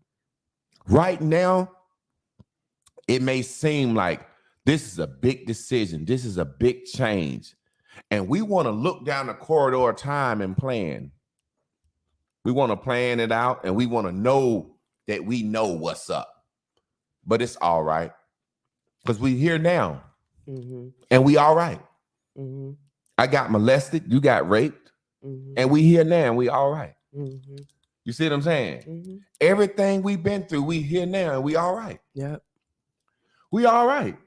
Right now, It may seem like this is a big decision. This is a big change. And we want to look down the corridor of time and plan. We want to plan it out and we want to know that we know what's up. But it's all right. Because we here now. Mm-hmm. And we all right. Mm-hmm. I got molested. You got raped. Mm-hmm. And we here now and we all right. Mm-hmm. You see what I'm saying? Mm-hmm. Everything we've been through, we here now and we all right. Yep. We all right.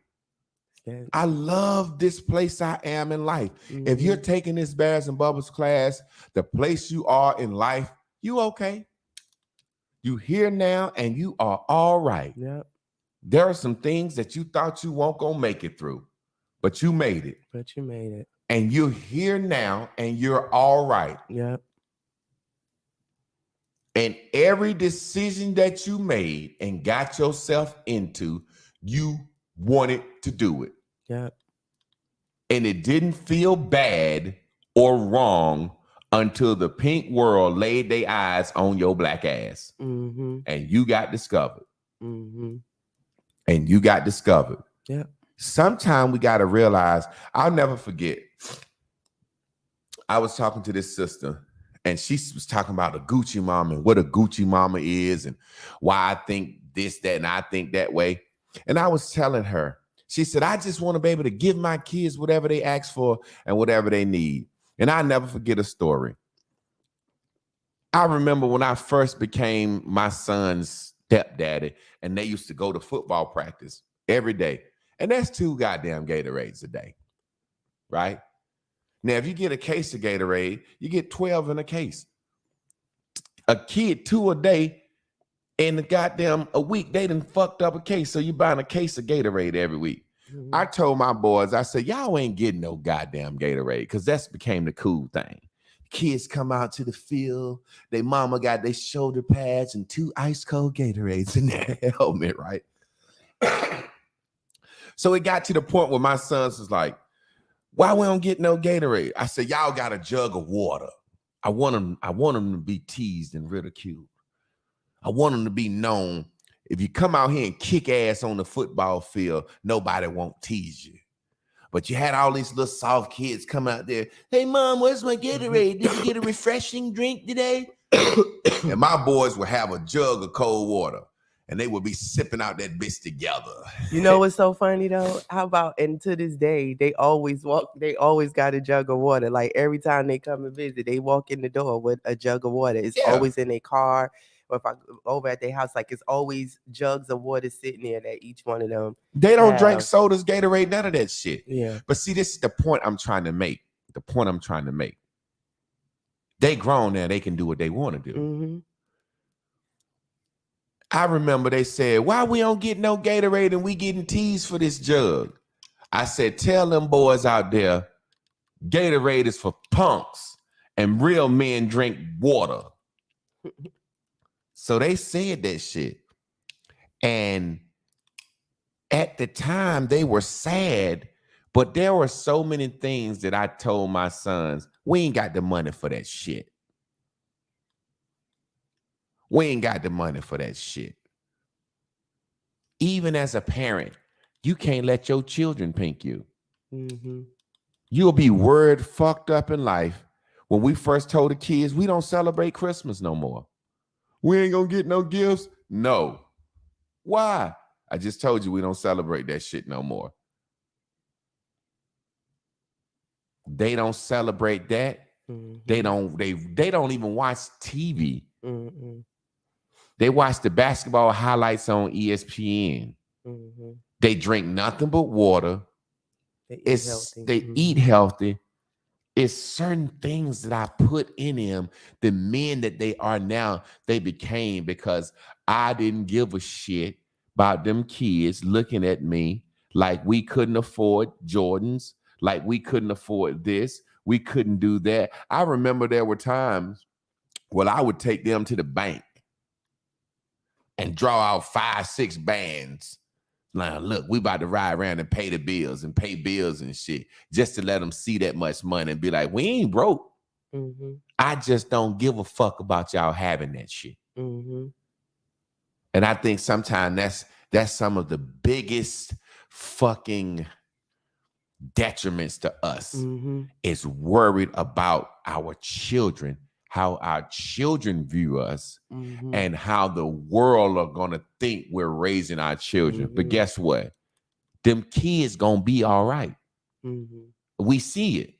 Yeah. I love this place I am in life. Mm-hmm. If you're taking this Bears and Bubbles class, the place you are in life, you okay. You here now and you are all right. Yep. There are some things that you thought you weren't gonna make it through, but you made it. But you made it. And you're here now and you're all right. Yep. And every decision that you made and got yourself into, you wanted to do it. Yep. And it didn't feel bad or wrong until the pink world laid their eyes on your black ass. Mm-hmm. And you got discovered. Mm-hmm. And you got discovered. Yep. Sometime we got to realize, I'll never forget. I was talking to this sister and she was talking about a Gucci mama and what a Gucci mama is and why I think this, that, and I think that way. And I was telling her, she said, I just want to be able to give my kids whatever they ask for and whatever they need. And I never forget a story. I remember when I first became my son's stepdaddy and they used to go to football practice every day. And that's 2 goddamn Gatorades a day, right? Now, if you get a case of Gatorade, you get 12 in a case. A kid 2 a day in the goddamn a week, they done fucked up a case. So you buying a case of Gatorade every week. Mm-hmm. I told my boys, I said, y'all ain't getting no goddamn Gatorade because that's became the cool thing. Kids come out to the field. They mama got their shoulder pads and 2 ice cold Gatorades in their helmet, right? So it got to the point where my sons was like, why we don't get no Gatorade? I said, y'all got a jug of water. I want them to be teased and ridiculed. I want them to be known. If you come out here and kick ass on the football field, nobody won't tease you. But you had all these little soft kids come out there. Hey, Mom, where's my Gatorade? Did you get a refreshing drink today? And my boys would have a jug of cold water. And they would be sipping out that bitch together. You know what's so funny though? How about, and to this day, they always got a jug of water. Like every time they come and visit, they walk in the door with a jug of water. It's always in their car. Or if I go over at their house, like it's always jugs of water sitting there that each one of them. They don't drink sodas, Gatorade, none of that shit. Yeah. But see, this is the point I'm trying to make. They grown now, they can do what they want to do. Mm-hmm. I remember they said, why we don't get no Gatorade and we getting teased for this jug? I said, tell them boys out there, Gatorade is for punks and real men drink water. So they said that shit. And at the time they were sad, but there were so many things that I told my sons, we ain't got the money for that shit. We ain't got the money for that shit. Even as a parent, you can't let your children pink you. Mm-hmm. You'll be word fucked up in life. When we first told the kids, we don't celebrate Christmas no more. We ain't gonna get no gifts. No. Why? I just told you we don't celebrate that shit no more. They don't celebrate that. Mm-hmm. They don't even watch TV. Mm-hmm. They watch the basketball highlights on ESPN. Mm-hmm. They drink nothing but water. They eat healthy. It's certain things that I put in them, the men that they are now, they became because I didn't give a shit about them kids looking at me like we couldn't afford Jordans, like we couldn't afford this, we couldn't do that. I remember there were times when I would take them to the bank and draw out 5-6 bands. Now, look, we about to ride around and pay the bills and pay bills and shit just to let them see that much money and be like, we ain't broke. Mm-hmm. I just don't give a fuck about y'all having that shit. Mm-hmm. And I think sometimes That's some of the biggest fucking detriments to us, is worried about our children, how our children view us, and how the world are going to think we're raising our children. But guess what? Them kids going to be all right. We see it.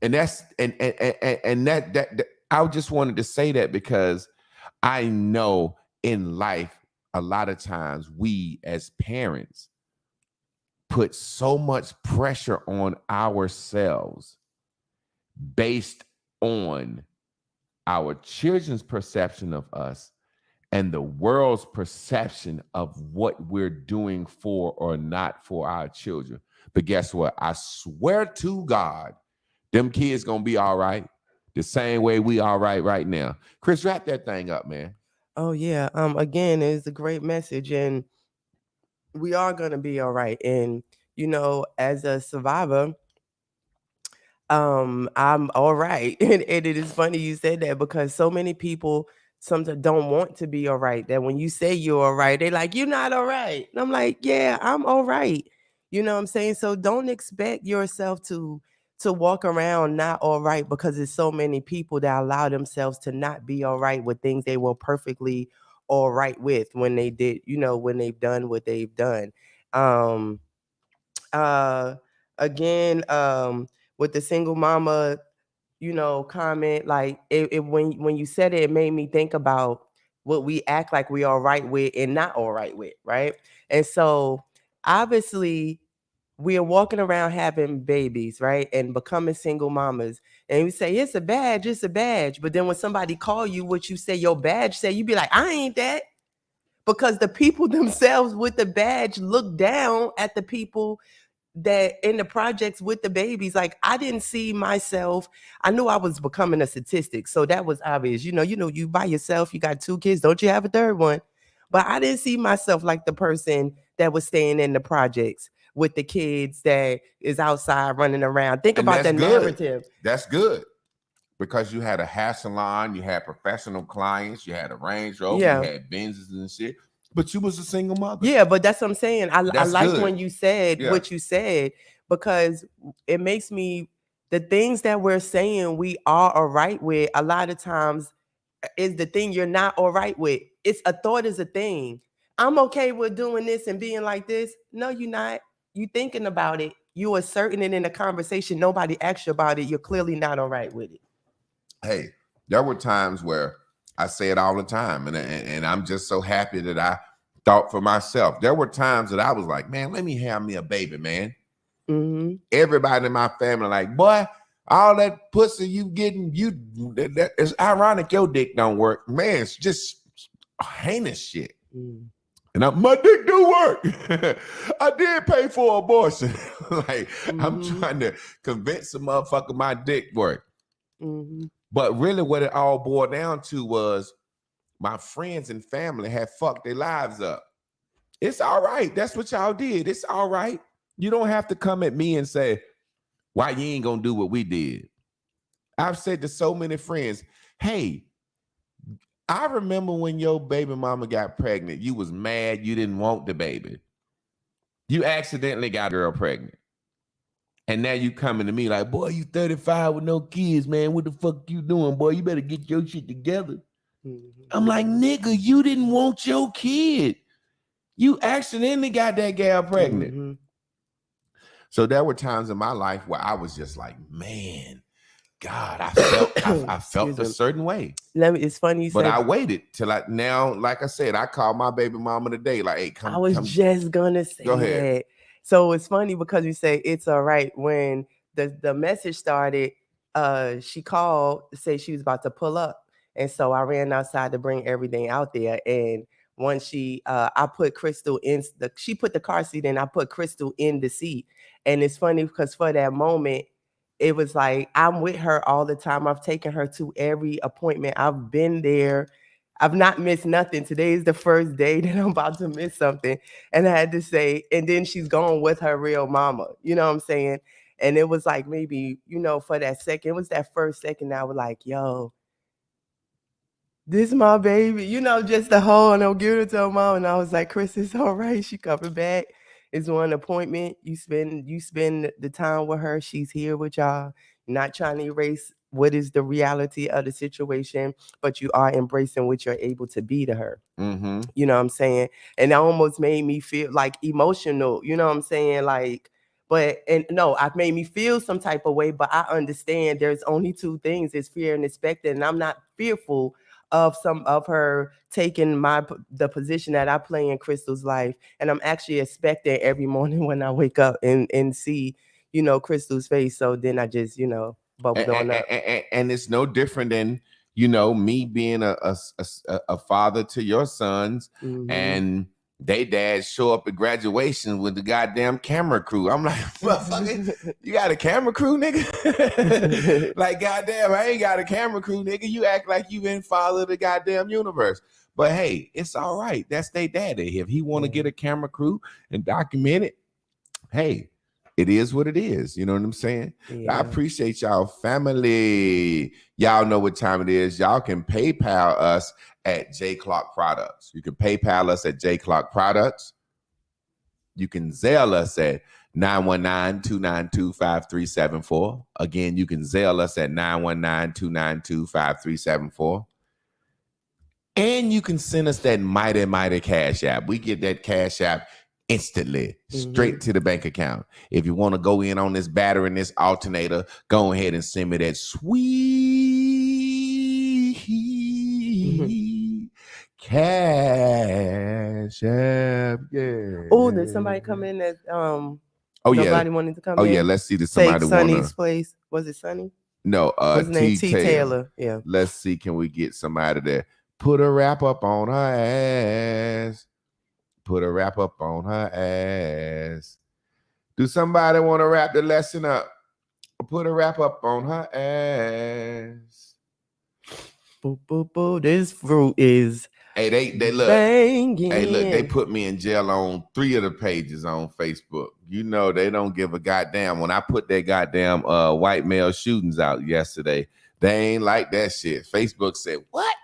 And that's and that I just wanted to say that because I know in life a lot of times we as parents put so much pressure on ourselves based on our children's perception of us and the world's perception of what we're doing for or not for our children. But guess what? I swear to God, them kids gonna be all right the same way we all right now. Chris, wrap that thing up, man. Oh yeah. Again, it's a great message, and we are gonna be all right. And as a survivor, I'm all right. And it is funny you said that, because so many people sometimes don't want to be all right. That when you say you're all right, they're like, you're not all right. And I'm like, yeah, I'm all right. You know what I'm saying? So don't expect yourself to walk around not all right, because there's so many people that allow themselves to not be all right with things they were perfectly all right with when they did, when they've done what they've done. Um again, with the single mama, comment, like when you said it, it made me think about what we act like we all right with and not all right with, right? And so obviously we are walking around having babies, right? And becoming single mamas. And we say, it's a badge, it's a badge. But then when somebody call you what you say your badge say, you be like, I ain't that. Because the people themselves with the badge look down at the people that in the projects with the babies. Like, I didn't see myself. I knew I was becoming a statistic, so that was obvious. You by yourself, you got 2 kids, don't you have a third one? But I didn't see myself like the person that was staying in the projects with the kids that is outside running around. Think And about that's the good. narrative. That's good. Because you had a hair salon, you had professional clients, you had a Range Rover, Yeah. you had Benzes and shit. But you was a single mother. Yeah, but that's what I'm saying. I That's like good. when you said Yeah. what you said, because it makes me, the things that we're saying we are all right with, a lot of times is the thing you're not all right with. It's a thought is a thing. I'm okay with doing this and being like this. No, you're not. You thinking about it. You asserting it in a conversation. Nobody asked you about it. You're clearly not all right with it. Hey, there were times where I say it all the time, and I'm just so happy that I thought for myself. There were times that I was like, man, let me have me a baby, man. Everybody in my family like, boy, all that pussy you getting, it's ironic your dick don't work. Man, it's just heinous shit. And my dick do work. I did pay for abortion. Like, I'm trying to convince a motherfucker my dick work. But really what it all boiled down to was my friends and family had fucked their lives up. It's all right. That's what y'all did. It's all right. You don't have to come at me and say, why you ain't gonna do what we did. I've said to so many friends, hey, I remember when your baby mama got pregnant, you was mad you didn't want the baby. You accidentally got a girl pregnant. And now you coming to me like, boy, you 35 with no kids, man. What the fuck you doing, boy? You better get your shit together. I'm like, nigga, you didn't want your kid. You accidentally got that gal pregnant. So there were times in my life where I was just like, man, God, I felt a certain way. It's funny you said, but I waited till now, like I said, I called my baby mama today. Like, hey, come. I was just gonna say Go ahead. that. So it's funny because you say it's all right. When the message started, she called to say she was about to pull up. And so I ran outside to bring everything out there. And once I put Crystal in she put the car seat in, I put Crystal in the seat. And it's funny because for that moment, it was like, I'm with her all the time. I've taken her to every appointment. I've been there. I've not missed nothing. Today is the first day that I'm about to miss something. And I had to say, and then she's gone with her real mama. You know what I'm saying? And it was like, maybe, for that second, it was that first second I was like, yo, this my baby. You know, just the whole, and I'll give it to her mom. And I was like, Chris, it's all right. She coming back. It's one appointment. You spend the time with her. She's here with y'all. You're not trying to erase what is the reality of the situation, but you are embracing what you're able to be to her. Mm-hmm. You know what I'm saying? And that almost made me feel like emotional, you know what I'm saying? Like, I've made me feel some type of way, but I understand there's only two things: it's fear and expected. And I'm not fearful of some of her taking the position that I play in Crystal's life. And I'm actually expecting every morning when I wake up and see, you know, Crystal's face. So then I just, you know, bubbled on up. And it's no different than, you know, me being a father to your sons, Mhm. and they dads show up at graduation with the goddamn camera crew. I'm like, motherfucker, you got a camera crew, nigga? Like, goddamn, I ain't got a camera crew, nigga. You act like you been father of the goddamn universe. But hey, it's all right. That's their daddy. If he want to get a camera crew and document it, hey, it is what it is. You know what I'm saying? Yeah. I appreciate y'all, family. Y'all know what time it is. Y'all can PayPal us at J Clock Products. You can PayPal us at J Clock Products. You can Zelle us at 919-292-5374. Again, you can Zelle us at 919-292-5374. And you can send us that mighty Cash App. We get that Cash App instantly, straight to the bank account. If you want to go in on this battery and this alternator, go ahead and send me that sweet Cash App. Yeah. Oh, did somebody come in that nobody wanted to come in? Oh yeah, let's see. Did somebody Sonny's place? Was it Sonny? No, What's his name? T. Taylor. Yeah. Let's see, can we get somebody there? Put a wrap up on her ass. Put a wrap up on her ass. Do somebody want to wrap the lesson up? Put a wrap up on her ass. Boo, boo, boo. This fruit is Hey, they look. banging. Hey, look, they put me in jail on 3 of the pages on Facebook. You know, they don't give a goddamn. When I put that goddamn white male shootings out yesterday, they ain't like that shit. Facebook said, what?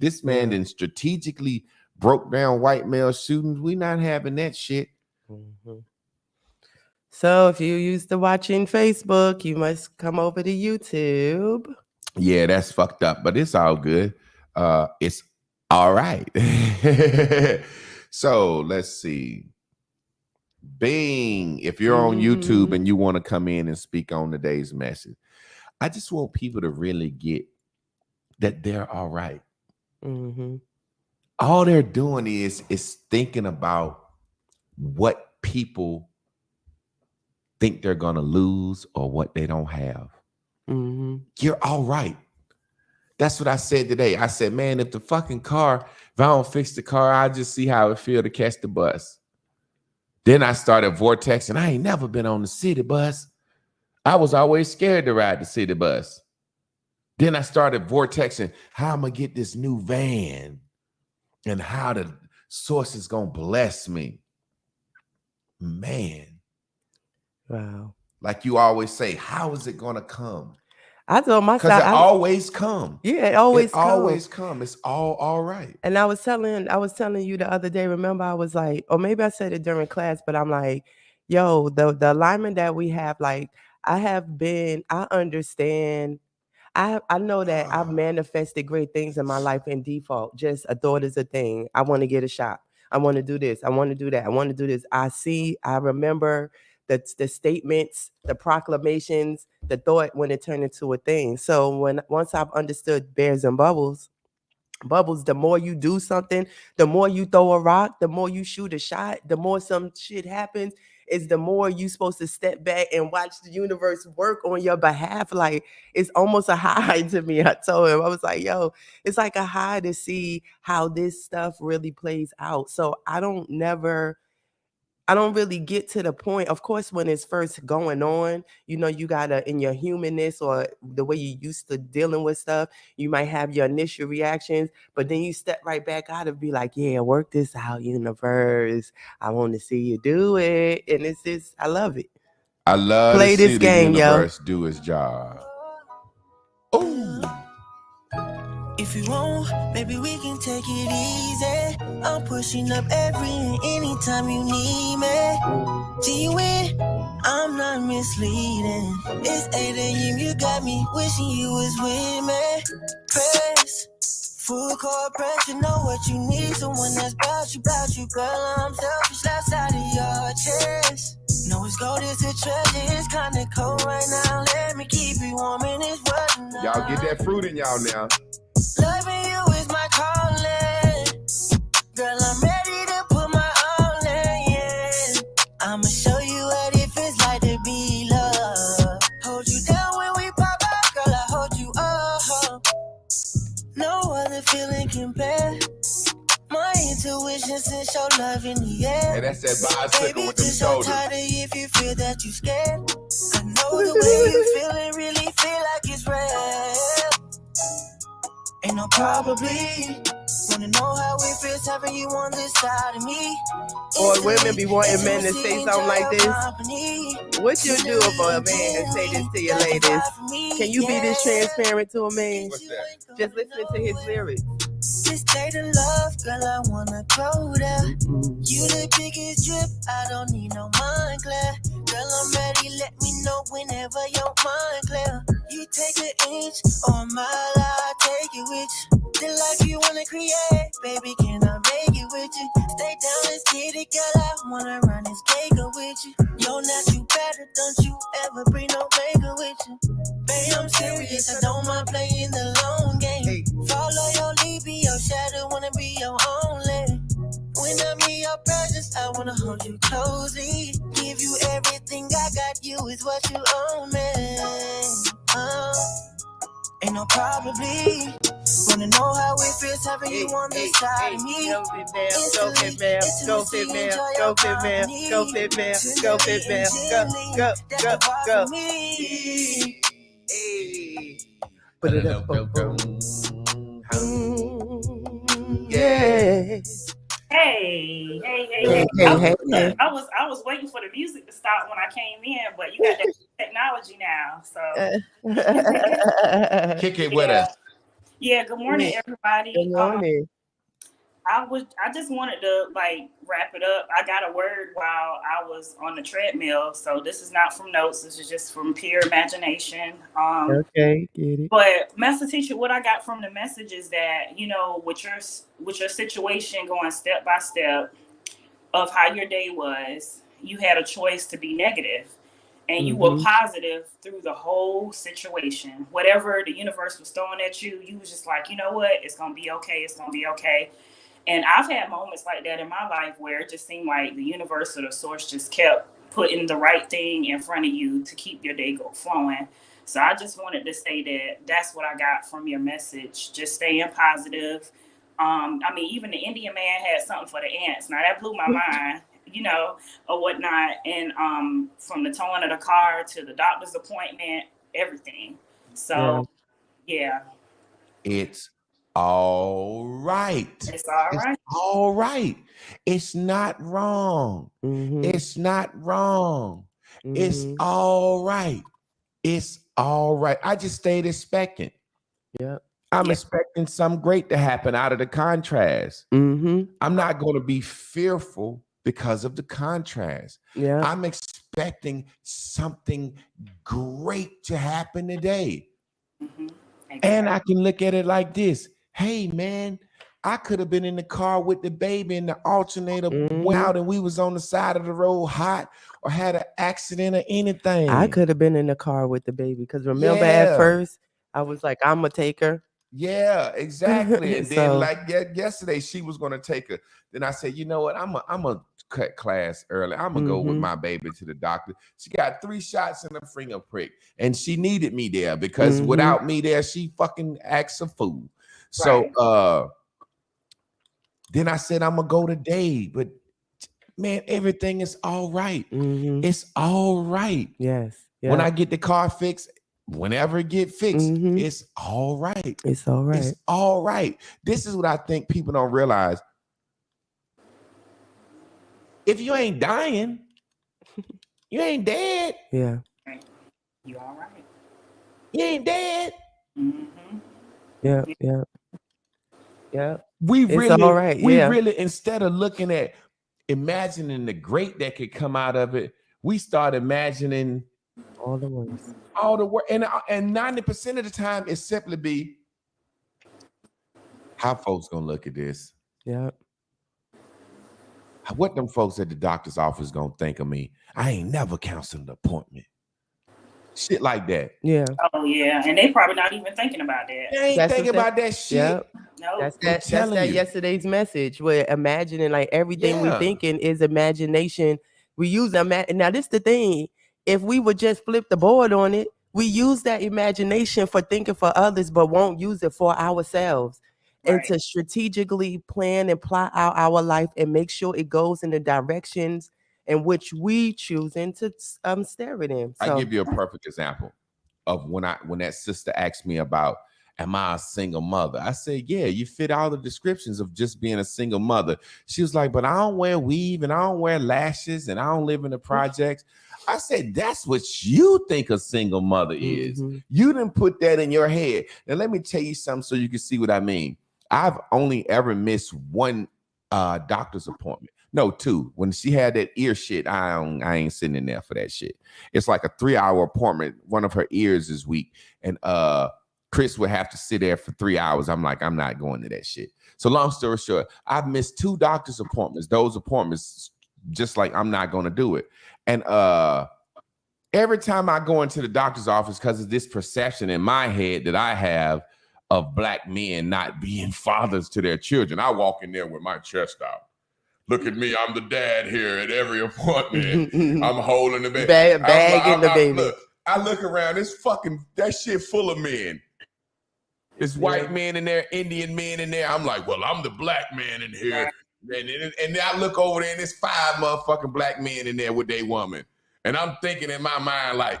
This man then strategically broke down white male shootings. We not having that shit. Mm-hmm. So if you used to watching Facebook, you must come over to YouTube. Yeah, that's fucked up, but it's all good. It's all right. So let's see. Bing, if you're on YouTube and you want to come in and speak on today's message, I just want people to really get that they're all right. Mm-hmm. All they're doing is thinking about what people think they're gonna lose or what they don't have. Mm-hmm. You're all right. That's what I said today. I said, man, if I don't fix the car, I'll just see how it feel to catch the bus. Then I started vortexing. I ain't never been on the city bus. I was always scared to ride the city bus. Then I started vortexing how I'm gonna get this new van and how the source is gonna bless me. Man. Wow. Like you always say, how is it gonna come? I told myself, because it always come. Yeah, it always come. It's all right. And I was telling you the other day, remember, I was like, or maybe I said it during class, but I'm like, yo, the alignment that we have, like I understand. I know that I've manifested great things in my life in default. Just a thought is a thing. I want to get a shot. I want to do this. I want to do that. I want to do this. I remember the statements, the proclamations, the thought when it turned into a thing. So once I've understood bears and bubbles, the more you do something, the more you throw a rock, the more you shoot a shot, the more some shit happens, is the more you supposed to step back and watch the universe work on your behalf. Like, it's almost a high to me. I told him, I was like, yo, it's like a high to see how this stuff really plays out. So I don't really get to the point. Of course, when it's first going on, you know, you gotta, in your humanness or the way you used to dealing with stuff, you might have your initial reactions, but then you step right back out and be like, yeah, work this out, universe. I want to see you do it. And it's just, I love it. I love play to this see game, the universe do its job. Oh. If you want, maybe we can take it easy. I'm pushing up every and anytime you need me. G-Win, I'm not misleading. It's 8 a.m., you got me wishing you was with me. Press, full court press, you know what you need. Someone that's about you, girl. I'm selfish outside of your chest. No, it's gold, it's a treasure, it's kinda cold right now. Let me keep you warm in this weather now. Y'all get that fruit in y'all now. Loving you is my calling. Girl, I'm ready to put my all in, yeah. I'ma show you what it feels like to be loved. Hold you down when we pop out, girl, I hold you up. No other feeling compare. My intuition says show love in the air. Hey, that's that bicycle Baby, with them just so shoulders. tired if you feel that you scared. I know the way you feeling really feel like it's real. Ain't no probably. Wanna know how it feels having you on this side of me. Or women be wanting men to say something like this. What you do if a man say this to your ladies? Can you be this transparent to a man? What's that? Just listening to his lyrics. This day to love, girl, I wanna go there. You the biggest drip, I don't need no mind clear. Girl, I'm ready, let me know whenever your mind clear. You take an inch or a mile, I'll take it with you. The life you wanna create, baby, can I make it with you? Stay down, let's get it, girl, I wanna run this Gator with you. Yo, not you better, don't you ever bring no maker with you. Babe, I'm serious, I don't mind playing the long game. Follow your lead, be your shadow, wanna be your only. When I'm in your presence, I wanna hold you closely. Give you everything I got, you is what you own, man. Ain't no probably. Wanna know how it feels having you on this side of me. Go fit man, go fit man, go fit man, go fit man, go fit man, go fit man, go. Hey. Put it up, yeah. Hey. Hey. I was waiting for the music to stop when I came in, but you got that technology now. So Kick it with us. Yeah, good morning, everybody. Good morning. I just wanted to wrap it up. I got a word while I was on the treadmill. So this is not from notes. This is just from pure imagination. Okay, get it. But Master Teacher, what I got from the message is that, with your situation going step by step of how your day was, you had a choice to be negative. And you were positive through the whole situation. Whatever the universe was throwing at you, you was just like, you know what? It's going to be okay. It's going to be okay. And I've had moments like that in my life where it just seemed like the universe or the source just kept putting the right thing in front of you to keep your day flowing. So I just wanted to say that that's what I got from your message. Just staying positive. Even the Indian man had something for the ants. Now that blew my mind. Or whatnot. And from the towing of the car to the doctor's appointment, everything. So, yeah. It's all right. It's all right. It's all right. It's not wrong. It's not wrong. It's all right. It's all right. I just stayed expecting. Yeah. I'm expecting something great to happen out of the contrast. I'm not going to be fearful because of the contrast. Yeah. I'm expecting something great to happen today. Exactly. And I can look at it like this. Hey, man, I could have been in the car with the baby and the alternator went out and we was on the side of the road hot or had an accident or anything. I could have been in the car with the baby because remember at first I was like, I'm going to take her. Yeah, exactly. And then yesterday she was going to take her. Then I said, you know what? I'm a cut class early. I'm going to go with my baby to the doctor. She got 3 shots in her finger prick and she needed me there because without me there, she fucking acts a fool. Right. So then I said, I'm going to go today, but man, everything is all right. It's all right. Yes. Yeah. When I get the car fixed, whenever it get fixed, it's all right. It's all right. It's all right. This is what I think people don't realize. If you ain't dying, you ain't dead. Yeah. You all right. You ain't dead. Yeah. Yeah. Yeah. We It's really, all right, we yeah. really, instead of looking at imagining the great that could come out of it, we start imagining All the worst. all the work. And 90% of the time, it simply be how folks gonna look at this. Yeah. What them folks at the doctor's office gonna think of me? I ain't never canceled an appointment. Shit like that. Yeah. Oh yeah, and they probably not even thinking about that. They ain't That's thinking what about that shit. Yeah. No, That's telling that you. yesterday's message. Where imagining, like everything we Yeah. thinking is imagination. We use now this the thing. If we would just flip the board on it, we use that imagination for thinking for others, but won't use it for ourselves. And Right. to strategically plan and plot out our life and make sure it goes in the directions in which we choosing to stare it in. I So give you a perfect example of when that sister asked me about, am I a single mother? I said, yeah, you fit all the descriptions of just being a single mother. She was like, but I don't wear weave and I don't wear lashes and I don't live in the projects. I said, that's what you think a single mother is. Mhm. You didn't put that in your head. Now, let me tell you something so you can see what I mean. I've only ever missed one doctor's appointment. No, two. When she had that ear shit, I ain't sitting in there for that shit. It's like a 3-hour appointment. One of her ears is weak. And Chris would have to sit there for 3 hours. I'm like, I'm not going to that shit. So long story short, I've missed 2 doctor's appointments. Those appointments, just like I'm not going to do it. And every time I go into the doctor's office, because of this perception in my head that I have of black men not being fathers to their children, I walk in there with my chest out. Look at me, I'm the dad here at every appointment. I'm holding the baby. Bagging the baby. Look, I look around, that shit full of men. There's white men in there, Indian men in there. I'm like, well, I'm the black man in here. And then I look over there and there's 5 motherfucking black men in there with their woman. And I'm thinking in my mind, like,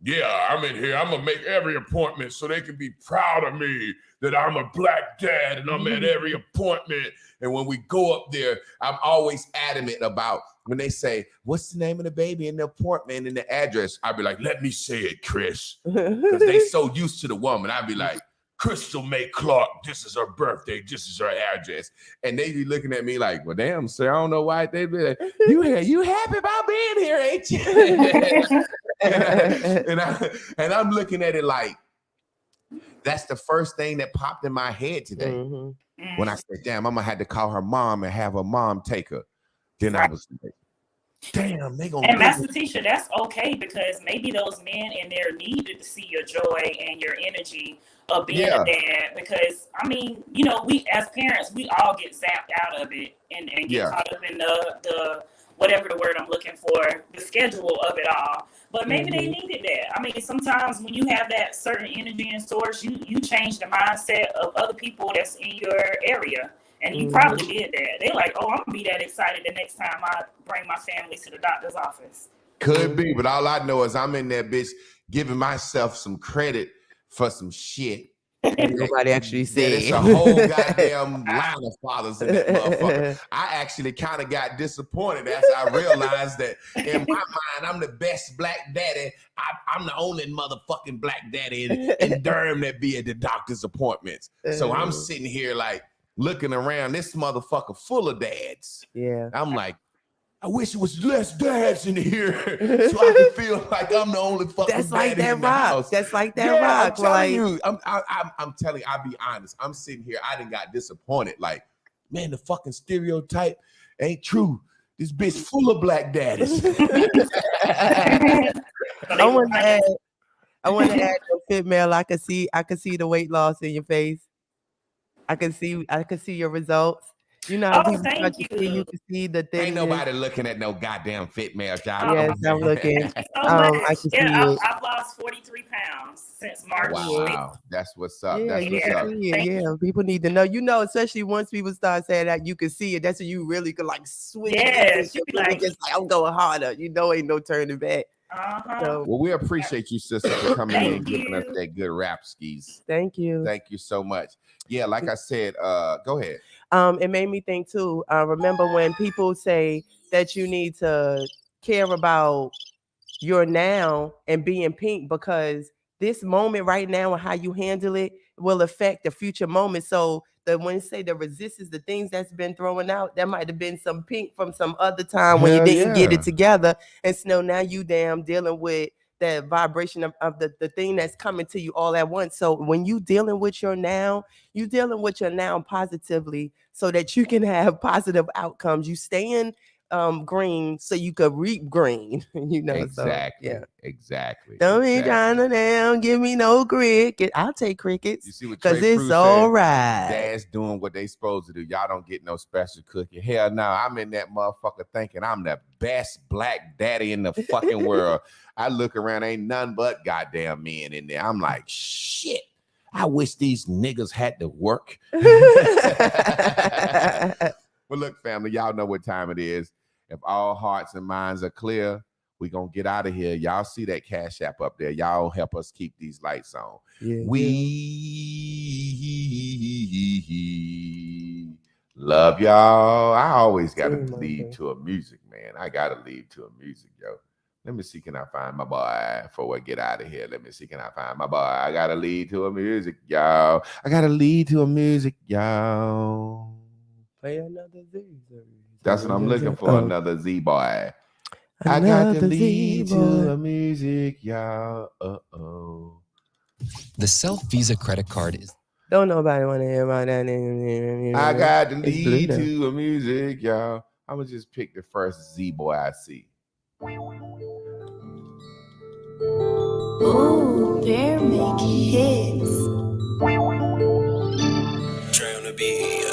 yeah, I'm in here. I'm going to make every appointment so they can be proud of me that I'm a black dad and I'm at every appointment. And when we go up there, I'm always adamant about when they say, what's the name of the baby in the appointment and the address? I'd be like, let me say it, Chris. Because they so used to the woman. I'd be like, Crystal May Clark, this is her birthday, this is her address. And they be looking at me like, well, damn, sir, I don't know why. They be like, you happy about being here, ain't you? and I'm looking at it like, that's the first thing that popped in my head today. Mm-hmm. When I said, damn, I'm gonna have to call her mom and have her mom take her. Then I was like, damn, they gonna. And Master Teacher, that's okay, because maybe those men in there needed to see your joy and your energy of being a dad. Because I mean, you know, we as parents, we all get zapped out of it and get caught up in the whatever the word I'm looking for, the schedule of it all. But maybe they needed that. I mean, sometimes when you have that certain energy and source, you change the mindset of other people that's in your area. And you probably did that. They're like, oh, I'm going to be that excited the next time I bring my family to the doctor's office. Could be, but all I know is I'm in that bitch giving myself some credit for some shit. Nobody actually said. It's a whole goddamn line of fathers in that motherfucker. I actually kind of got disappointed as I realized that in my mind, I'm the best black daddy. I'm the only motherfucking black daddy in Durham that be at the doctor's appointments. So I'm sitting here like looking around, this motherfucker full of dads. Yeah. I'm like, I wish it was less dads in here so I can feel like I'm the only fucking That's like daddy that in the rock. house. That's like that Yeah, rock. I'm telling Like, you, I'm telling you, I'll be honest. I'm sitting here, I done got disappointed. Like, man, the fucking stereotype ain't true. This bitch full of black daddies. I want to add your fit mail. I could see the weight loss in your face. I can see your results. You know, Oh, people thank start to see, you. you can see the thing. Ain't nobody looking at no goddamn fit mail, y'all. Yes, I'm looking. So much. I can see Yeah, it. I've lost 43 pounds since March. Wow, that's what's up. Yeah, That's you what's can up. see it. Yeah, people need to know. You know, especially once people start saying that you can see it, that's when you really could like swing. Yes, it. you be like, Just like, I'm going harder. You know, ain't no turning back. So, Well, we appreciate you, sister, for coming in and Thank giving us you. that good rap skis. thank you. Thank you so much. Yeah, like I said, go ahead. It made me think too. Remember when people say that you need to care about your now and being pink, because this moment right now and how you handle it will affect the future moment. So when you say the resistance, the things that's been thrown out, that might have been some pink from some other time when Hell you didn't get yeah. it together. And so now you damn dealing with that vibration of the thing that's coming to you all at once. So when you dealing with your now, you dealing with your now positively so that you can have positive outcomes. You staying green so you could reap green. You know, Exactly. so yeah. Exactly. Don't be exactly. trying to damn give me no cricket. I'll take crickets You see what because Trey it's Pruitt all said? right. Dad's doing what they supposed to do. Y'all don't get no special cookie. Hell no, I'm in that motherfucker thinking I'm the best black daddy in the fucking world. I look around, ain't none but goddamn men in there. I'm like, shit. I wish these niggas had to work. Well, look, family, y'all know what time it is. If all hearts and minds are clear, we gonna get out of here. Y'all see that Cash App up there. Y'all help us keep these lights on. Yeah, We love y'all. I always gotta Same, lead okay. to a music, man. I gotta lead to a music, yo. Let me see, can I find my boy before I get out of here? Let me see, can I find my boy? I gotta lead to a music, y'all. I gotta lead to a music, y'all. Play another Z. That's what I'm looking for, another Z boy. I got to Another lead to Z-boy. a music, y'all. Uh-oh. The Self Visa credit card is Don't nobody want to hear about that. I got to It's lead blue, though. to a music, y'all. I'm going to just pick the first Z boy I see. Ooh, Bear make hits. Try on the beat,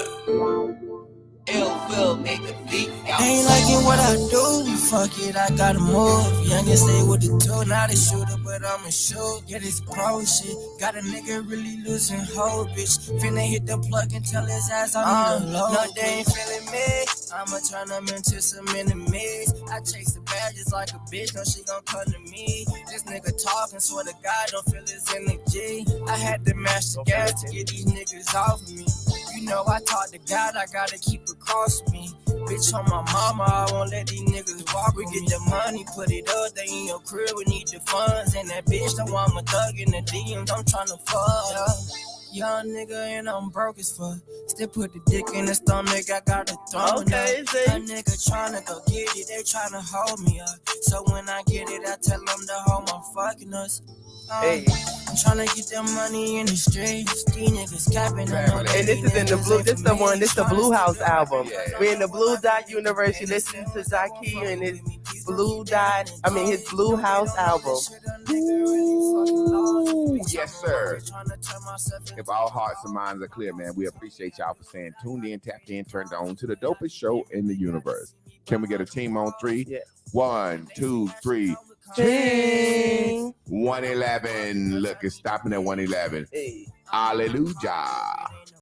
Ain't liking what I do, fuck it, I gotta move. Youngest stay with the two, not a shooter, but I'm a shoot. Yeah, this pro shit, got a nigga really losing hold, bitch. Finna hit the plug and tell his ass I'm in the low. No, they ain't feeling me, I'ma turn them into some enemies. I chase the badges like a bitch, no she gon' come to me. This nigga talking, swear to God, don't feel his energy. I had to mash the gas to get these niggas off me. You know I talk to God, I gotta keep it cross me. Bitch on my mama, I won't let these niggas walk. We get the money, put it up, they in your crib, we need the funds. And that bitch don't want my thug in the DMs, I'm tryna fuck. Young nigga and I'm broke as fuck. Still put the dick in the stomach, I got the throw. Okay, see? A nigga tryna go get it, they tryna hold me up. So when I get it, I tell them to hold my fucking us. Hey. I'm tryna get that money in the streets. These niggas capping. I know And this is in the blue. This the one. This the Blue House album. Yeah. We're in the Blue Dot Universe. You listen to Zaki and his Blue Dot. I mean his Blue House album. Ooh, yes, sir. If all hearts and minds are clear, man, we appreciate y'all for saying tuned in, tapped in, turned on to the dopest show in the universe. Can we get a team on three? Yes. 1, 2, 3. Ting. 111. Look, it's stopping at 111. Hey. Hallelujah.